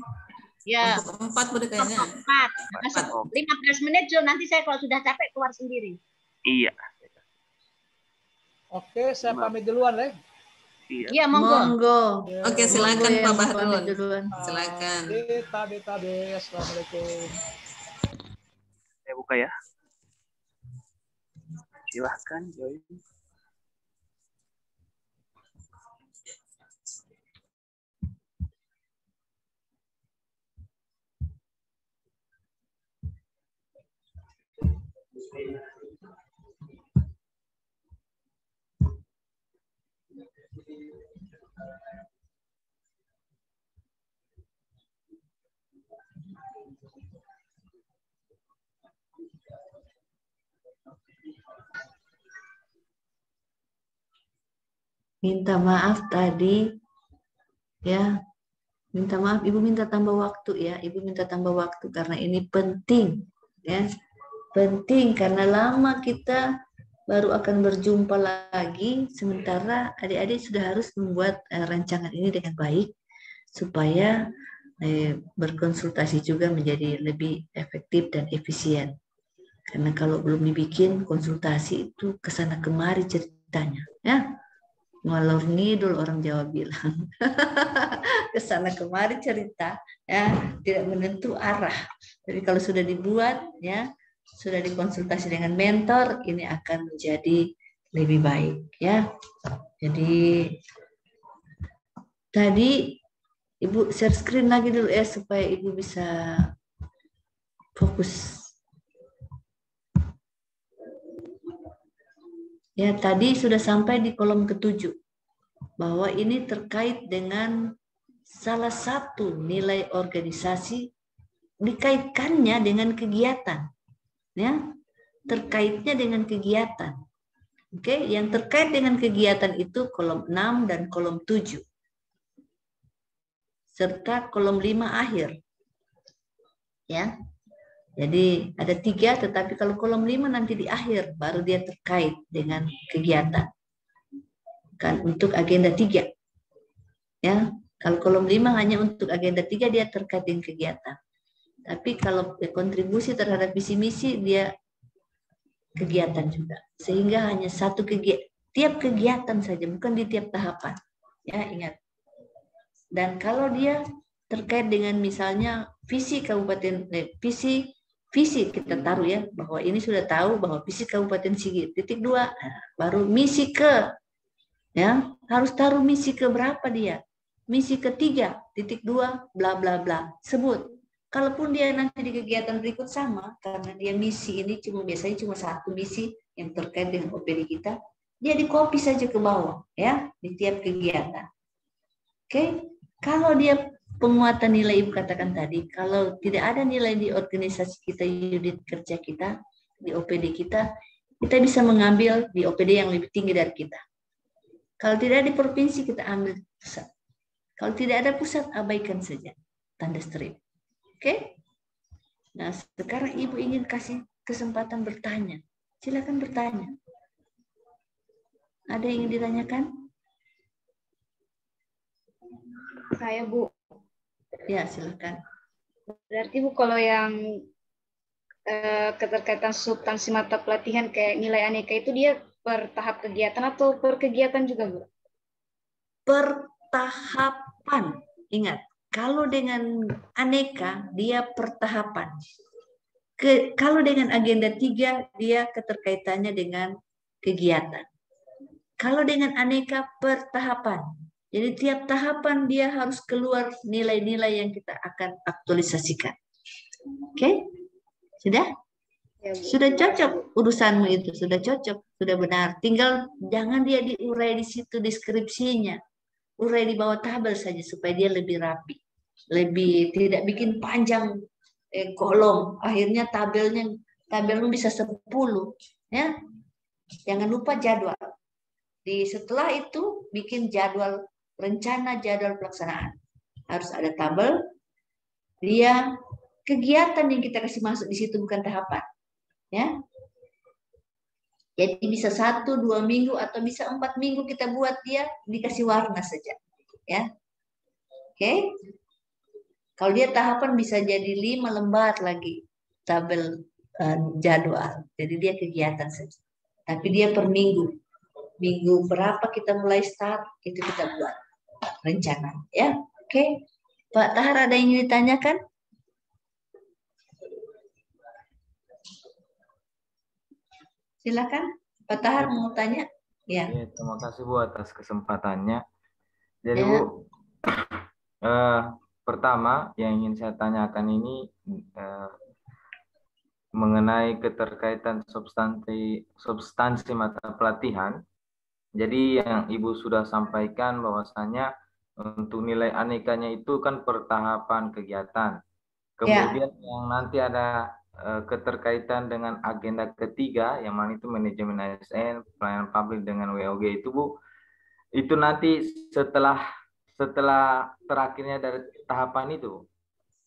ya. Kelompok 4 boleh kayaknya. 4. Masuk 15 menit, Jo. Nanti saya kalau sudah capek keluar sendiri. Iya. Oke, saya pamit duluan, Le. Iya. Iya, monggo. Monggo. Oke, silakan Monggo Pak yang Bahrul. pamit duluan. Silakan. Tabe. Assalamualaikum. Saya buka ya. Silahkan join. Minta maaf tadi ya. Minta maaf, Ibu minta tambah waktu ya. Ibu minta tambah waktu karena ini penting ya. Penting karena lama kita baru akan berjumpa lagi, sementara adik-adik sudah harus membuat rancangan ini dengan baik supaya berkonsultasi juga menjadi lebih efektif dan efisien. Karena kalau belum dibikin konsultasi itu kesana kemari ceritanya ya. Ngalor ngidul orang Jawa bilang. Kesana kemari cerita ya, tidak menentu arah. Jadi kalau sudah dibuat ya, sudah dikonsultasi dengan mentor, ini akan menjadi lebih baik ya. Jadi tadi Ibu share screen lagi dulu ya supaya Ibu bisa fokus. Ya, tadi sudah sampai di kolom ke-7 bahwa ini terkait dengan salah satu nilai organisasi dikaitkannya dengan kegiatan. Ya, terkaitnya dengan kegiatan. Oke, yang terkait dengan kegiatan itu kolom 6 dan kolom 7. Serta kolom 5 akhir. Ya. Jadi ada 3, tetapi kalau kolom 5 nanti di akhir, baru dia terkait dengan kegiatan. Kan untuk agenda 3. Ya, kalau kolom 5 hanya untuk agenda 3, dia terkait dengan kegiatan. Tapi kalau kontribusi terhadap visi misi, dia kegiatan juga. Sehingga hanya satu kegiatan, tiap kegiatan saja, bukan di tiap tahapan. Ya, ingat. Dan kalau dia terkait dengan misalnya visi kabupaten, visi kita taruh ya, bahwa ini sudah tahu bahwa visi Kabupaten Sigi, titik 2, baru misi ke, ya harus taruh misi ke berapa dia, misi ke-3, titik 2, bla bla bla, sebut. Kalaupun dia nanti di kegiatan berikut sama, karena dia misi ini biasanya cuma satu misi yang terkait dengan OPD kita, dia di copy saja ke bawah ya di tiap kegiatan. Oke, kalau dia penguatan nilai Ibu katakan tadi, kalau tidak ada nilai di organisasi kita, unit kerja kita, di OPD kita bisa mengambil di OPD yang lebih tinggi dari kita. Kalau tidak di provinsi, kita ambil pusat. Kalau tidak ada pusat, abaikan saja tanda strip. Oke? Nah, sekarang Ibu ingin kasih kesempatan bertanya. Silakan bertanya. Ada yang ingin ditanyakan? Saya, Bu. Ya, silakan. Berarti Bu, kalau yang keterkaitan substansi mata pelatihan kayak nilai aneka itu dia per tahap kegiatan atau per kegiatan juga, Bu? Per tahapan. Ingat, kalau dengan aneka dia per tahapan. Kalau dengan agenda 3 dia keterkaitannya dengan kegiatan. Kalau dengan aneka per tahapan. Jadi tiap tahapan dia harus keluar nilai-nilai yang kita akan aktualisasikan. Oke? Sudah? Ya, Bu. Sudah cocok urusanmu itu, sudah cocok, sudah benar. Tinggal jangan dia diurai di situ deskripsinya. Urai di bawah tabel saja supaya dia lebih rapi. Lebih tidak bikin panjang kolom. Akhirnya tabelmu bisa 10, ya. Jangan lupa jadwal. Setelah itu bikin jadwal rencana, jadwal pelaksanaan. Harus ada tabel. Dia kegiatan yang kita kasih masuk di situ bukan tahapan. Ya. Jadi bisa 1-2 minggu atau bisa 4 minggu kita buat dia dikasih warna saja. Ya. Oke. Kalau dia tahapan bisa jadi 5 lembar lagi tabel jadwal. Jadi dia kegiatan saja. Tapi dia per minggu. Minggu berapa kita mulai start itu kita buat rencana. Ya. Oke. Pak Tahar ada yang ingin ditanyakan? Silakan, Pak Tahar mau tanya? Ya. Terima kasih Bu atas kesempatannya. Jadi Ya. Bu, pertama yang ingin saya tanyakan ini mengenai keterkaitan substansi mata pelatihan. Jadi yang Ibu sudah sampaikan bahwasanya untuk nilai anekanya itu kan per tahapan kegiatan. Kemudian yang nanti ada keterkaitan dengan agenda ketiga yang mana itu manajemen ASN, pelayanan publik dengan WOG itu Bu, itu nanti setelah terakhirnya dari tahapan itu.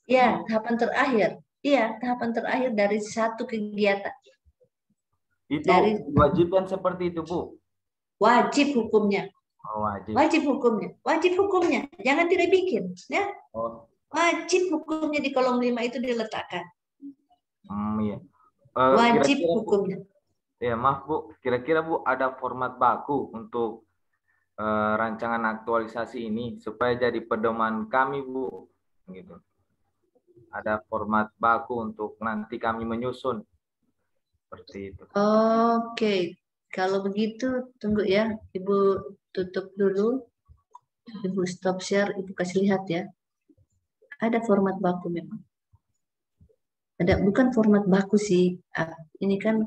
Ya, tahapan terakhir. Iya, tahapan terakhir dari satu kegiatan. Itu kewajiban seperti itu Bu. Wajib hukumnya. Oh, wajib. Wajib hukumnya. Wajib hukumnya. Jangan tidak bikin, ya. Oh. Wajib hukumnya di kolom 5 itu diletakkan. Iya. Wajib hukumnya. Ya, maaf Bu, kira-kira Bu ada format baku untuk rancangan aktualisasi ini supaya jadi pedoman kami Bu, gitu. Ada format baku untuk nanti kami menyusun seperti itu. Oke, kalau begitu tunggu ya, Ibu tutup dulu, Ibu stop share, Ibu kasih lihat ya. Ada format baku memang. Ada, bukan format baku sih. Ini kan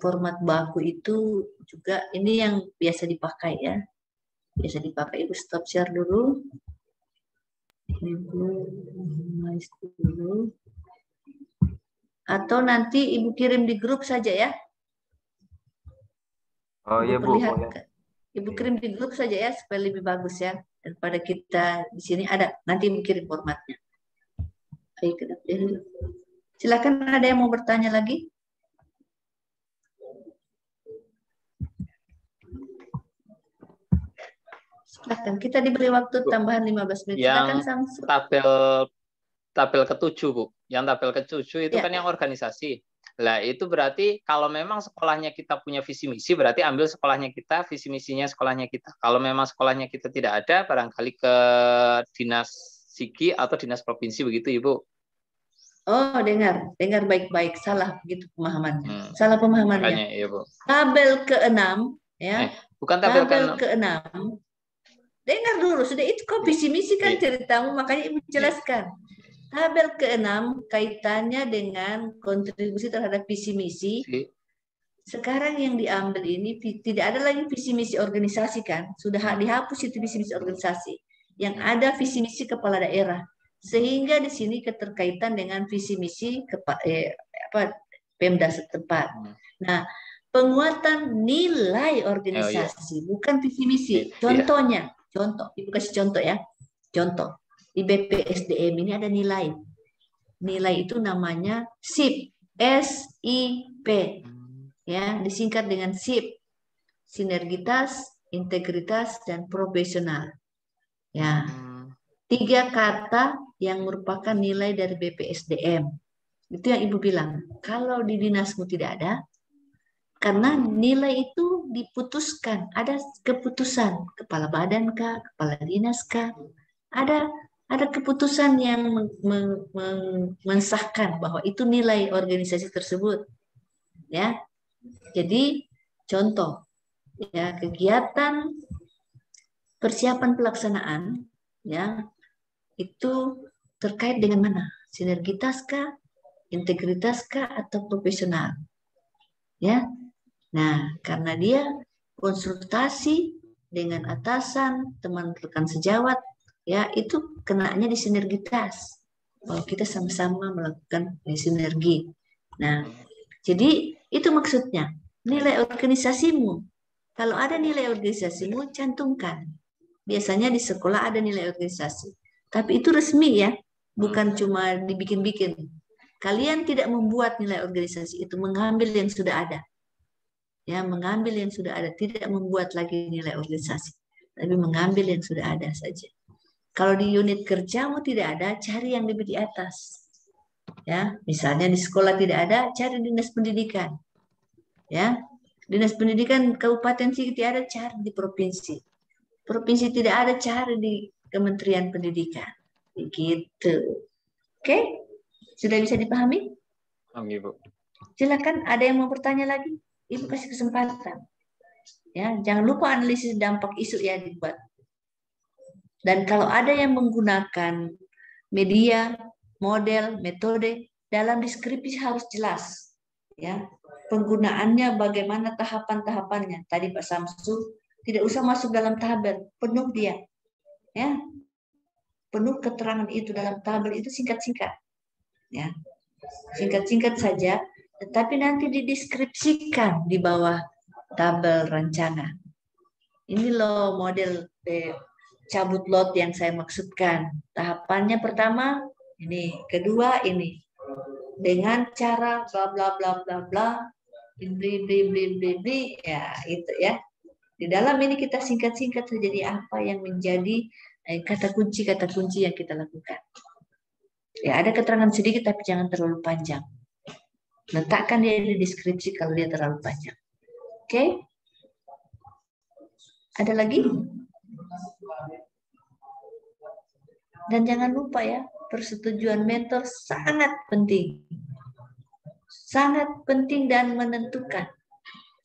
format baku itu juga ini yang biasa dipakai ya. Biasa dipakai. Ibu stop share dulu. Ibu dulu. Atau nanti Ibu kirim di grup saja ya. Oh iya Bu. Ibu kirim di grup saja ya supaya lebih bagus ya daripada kita di sini ada. Nanti Ibu kirim formatnya. Ayo kita pilih. Silakan, ada yang mau bertanya lagi? Silakan, kita diberi waktu tambahan 15 menit. Silakan, Samsul. Tabel ke-7 Bu. Yang tabel ke-7 itu kan yang organisasi. Lah itu berarti kalau memang sekolahnya kita punya visi misi, berarti ambil sekolahnya kita, visi misinya sekolahnya kita. Kalau memang sekolahnya kita tidak ada, barangkali ke dinas Sigi atau dinas provinsi begitu Ibu. Oh, dengar baik-baik. Salah begitu pemahamannya. Salah pemahamannya. Makanya, iya, Bu. Tabel ke-6 ya. Bukan tabel ke-6. Dengar dulu, sudah itu kok visi misi kan ceritamu, makanya Ibu jelaskan. tabel ke-6 kaitannya dengan kontribusi terhadap visi misi. Sekarang yang diambil ini tidak ada lagi visi misi organisasi kan? Sudah dihapus itu visi misi organisasi. Yang ada visi misi kepala daerah. Sehingga di sini keterkaitan dengan visi misi Pemda setempat. Nah, penguatan nilai organisasi, bukan visi misi. Contohnya, Ibu kasih contoh ya. Contoh, di BPSDM ini ada nilai. Nilai itu namanya SIP, SIP. Ya, disingkat dengan SIP. Sinergitas, integritas, dan profesional. Ya. 3 kata yang merupakan nilai dari BPSDM. Itu yang Ibu bilang. Kalau di dinasmu tidak ada, karena nilai itu diputuskan, ada keputusan kepala badan kah, kepala dinas kah, ada keputusan yang mensahkan bahwa itu nilai organisasi tersebut, ya. Jadi contoh, ya kegiatan persiapan pelaksanaan, ya itu terkait dengan mana? Sinergitas kah, integritas kah, atau profesional, ya. Nah, karena dia konsultasi dengan atasan, teman rekan sejawat, ya itu kenanya di sinergitas. Bahwa kita sama-sama melakukan sinergi. Nah, jadi itu maksudnya. Nilai organisasimu. Kalau ada nilai organisasimu, cantumkan. Biasanya di sekolah ada nilai organisasi. Tapi itu resmi ya, bukan cuma dibikin-bikin. Kalian tidak membuat nilai organisasi itu, mengambil yang sudah ada. Ya, mengambil yang sudah ada, tidak membuat lagi nilai organisasi, tapi mengambil yang sudah ada saja. Kalau di unit kerjamu tidak ada, cari yang lebih di atas. Ya, misalnya di sekolah tidak ada, cari dinas pendidikan. Ya, dinas pendidikan kabupaten tidak ada, cari di provinsi. Provinsi tidak ada, cari di Kementerian Pendidikan. Begitu. Oke? Sudah bisa dipahami? Amin, Bu. Silakan, ada yang mau bertanya lagi? Ibu kasih kesempatan. Ya, jangan lupa analisis dampak isu ya dibuat. Dan kalau ada yang menggunakan media, model, metode, dalam deskripsi harus jelas. Ya, penggunaannya bagaimana tahapan-tahapannya. Tadi Pak Samsu tidak usah masuk dalam tabel, penuh dia. Ya, penuh keterangan itu dalam tabel itu singkat-singkat. Ya, singkat-singkat saja. Tetapi nanti dideskripsikan di bawah tabel rancangan. Ini loh model cabut lot yang saya maksudkan. Tahapannya pertama ini, kedua ini. Dengan cara bla bla bla bla bla, bli, ya itu ya. Di dalam ini kita singkat-singkat saja jadi apa yang menjadi kata kunci yang kita lakukan. Ya, ada keterangan sedikit tapi jangan terlalu panjang. Letakkan dia di deskripsi kalau dia terlalu panjang. Oke? Ada lagi? Dan jangan lupa ya, persetujuan mentor sangat penting. Sangat penting dan menentukan.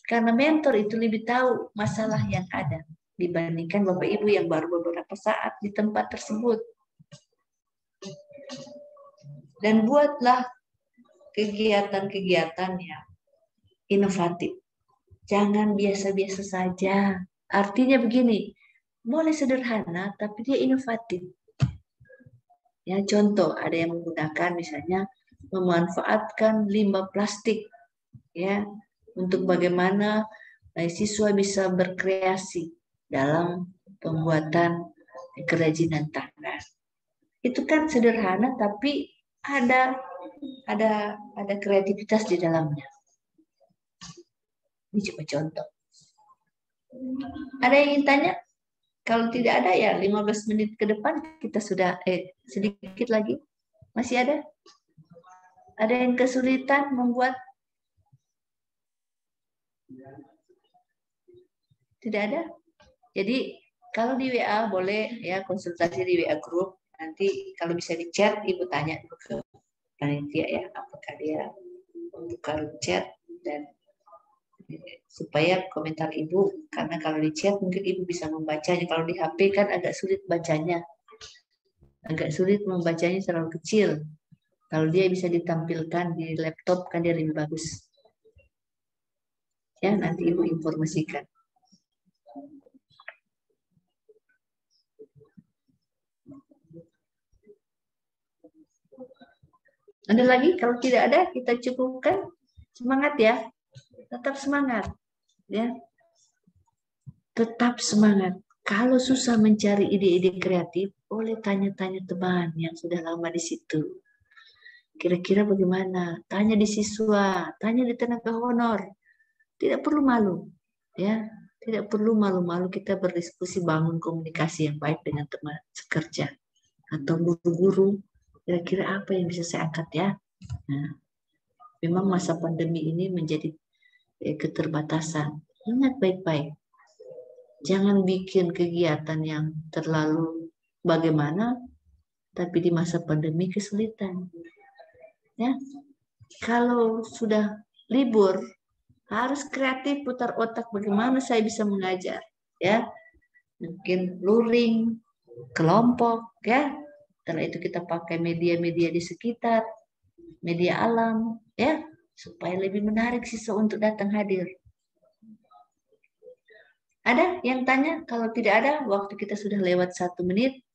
Karena mentor itu lebih tahu masalah yang ada dibandingkan Bapak Ibu yang baru beberapa saat di tempat tersebut. Dan buatlah kegiatan-kegiatan yang inovatif. Jangan biasa-biasa saja. Artinya begini, boleh sederhana tapi dia inovatif. Ya, contoh ada yang menggunakan misalnya memanfaatkan limbah plastik ya untuk bagaimana siswa bisa berkreasi dalam pembuatan kerajinan tangan. Itu kan sederhana tapi ada kreativitas di dalamnya. Ini cuma contoh. Ada yang ingin tanya? Kalau tidak ada ya 15 menit ke depan kita sudah sedikit lagi. Masih ada? Ada yang kesulitan membuat? Tidak ada? Jadi kalau di WA boleh ya konsultasi di WA group. Nanti kalau bisa di chat Ibu tanya dulu ke panitia ya apakah dia membuka chat dan supaya komentar Ibu, karena kalau di chat mungkin Ibu bisa membacanya, kalau di HP kan agak sulit bacanya. agak sulit membacanya terlalu kecil. Kalau dia bisa ditampilkan di laptop kan dia lebih bagus. Ya, nanti Ibu informasikan. Ada lagi? Kalau tidak ada, kita cukupkan. Semangat ya. Tetap semangat. Ya. Tetap semangat. Kalau susah mencari ide-ide kreatif, boleh tanya-tanya teman yang sudah lama di situ. Kira-kira bagaimana? Tanya di siswa, tanya di tenaga honor. Tidak perlu malu, ya. Tidak perlu malu-malu kita berdiskusi, bangun komunikasi yang baik dengan teman sekerja atau guru-guru. Kira-kira apa yang bisa saya angkat ya? Nah, memang masa pandemi ini menjadi keterbatasan. Ingat baik-baik. Jangan bikin kegiatan yang terlalu bagaimana, tapi di masa pandemi kesulitan. Ya, kalau sudah libur harus kreatif, putar otak bagaimana saya bisa mengajar. Ya, mungkin luring, kelompok, ya. Setelah itu kita pakai media-media di sekitar, media alam, ya, supaya lebih menarik siswa untuk datang hadir. Ada yang tanya? Kalau tidak ada, waktu kita sudah lewat 1 menit.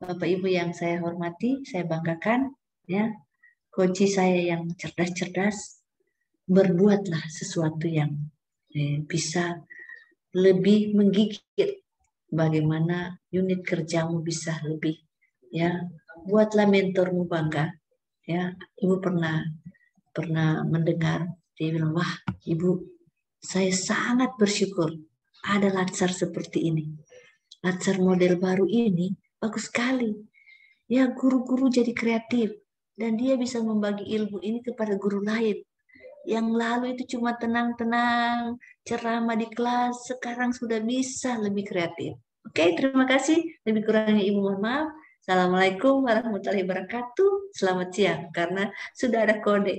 Bapak Ibu yang saya hormati, saya banggakan, ya, kunci saya yang cerdas-cerdas, berbuatlah sesuatu yang bisa lebih menggigit. Bagaimana unit kerjamu bisa lebih, ya. Buatlah mentormu bangga, ya. Ibu pernah mendengar dia bilang, wah Ibu, saya sangat bersyukur ada Latsar seperti ini. Latsar model baru ini bagus sekali. Ya, guru-guru jadi kreatif dan dia bisa membagi ilmu ini kepada guru lain. Yang lalu itu cuma tenang-tenang, ceramah di kelas, sekarang sudah bisa lebih kreatif. Oke, terima kasih. Lebih kurangnya Ibu mohon maaf. Assalamualaikum warahmatullahi wabarakatuh. Selamat siang, karena sudah ada kode.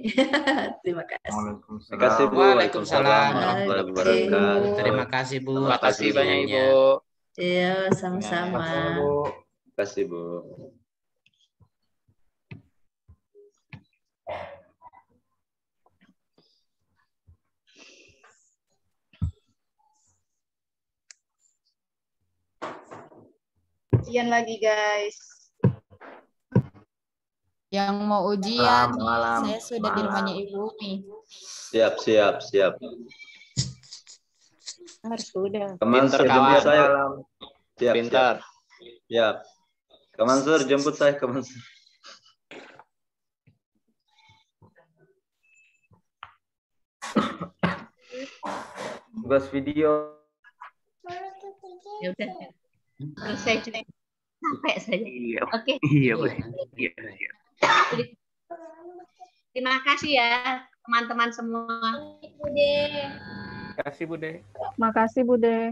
Terima kasih. Terima kasih Bu. Waalaikumsalam warahmatullahi wabarakatuh. Oke. Terima kasih Bu Terima atas kasih banyak bimbingannya. Ibu. Iya, sama-sama. Terima kasih Bu. Ujian lagi guys. Yang mau ujian, Malam. saya sudah di rumahnya Ibu Umi. Siap. Harus sudah. Kak Mansur Pinter, jemput kawan. saya. Siap. Pintar. Siap. Kak Mansur jemput saya, Kak Mansur. Tugas video. Ya udah. Selesai juga. Sampai saja. Iya. Oke. Iya, Bu. Iya. Terima kasih ya teman-teman semua. Terima kasih, Bude. Makasih Bude.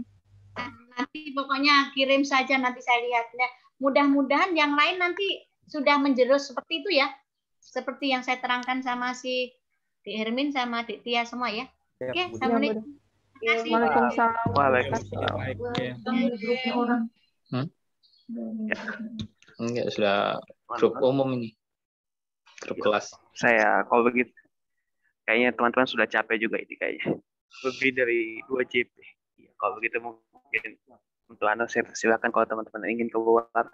Nanti pokoknya kirim saja, nanti saya lihat. Nah, mudah-mudahan yang lain nanti sudah menjerus seperti itu ya. Seperti yang saya terangkan sama si Dik Hermin sama Dik Tia semua ya. Oke, assalamualaikum. Terima kasih. Waalaikumsalam. Waalaikumsalam. Enggak, sudah grup umum ini. Grup kelas. Saya kalau begitu kayaknya teman-teman sudah capek juga ini kayaknya. Lebih dari 2 JP. Ya, kalau begitu mungkin untuk Anda saya persilakan kalau teman-teman ingin keluar.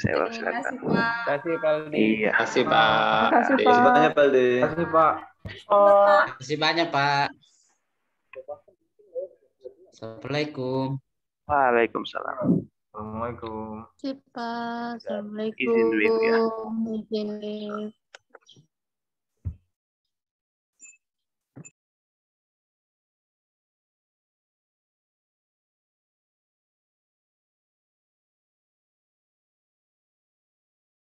Saya persilakan. Terima kasih Pak Aldi. Iya. Terima kasih Pak. Terima kasih, Terima kasih banyak, Pak Aldi. Terima kasih, Pak. Terima kasih banyak Pak. Assalamualaikum. Waalaikumsalam. Assalamualaikum. Assalamualaikum. Izin dulu ya. Izin.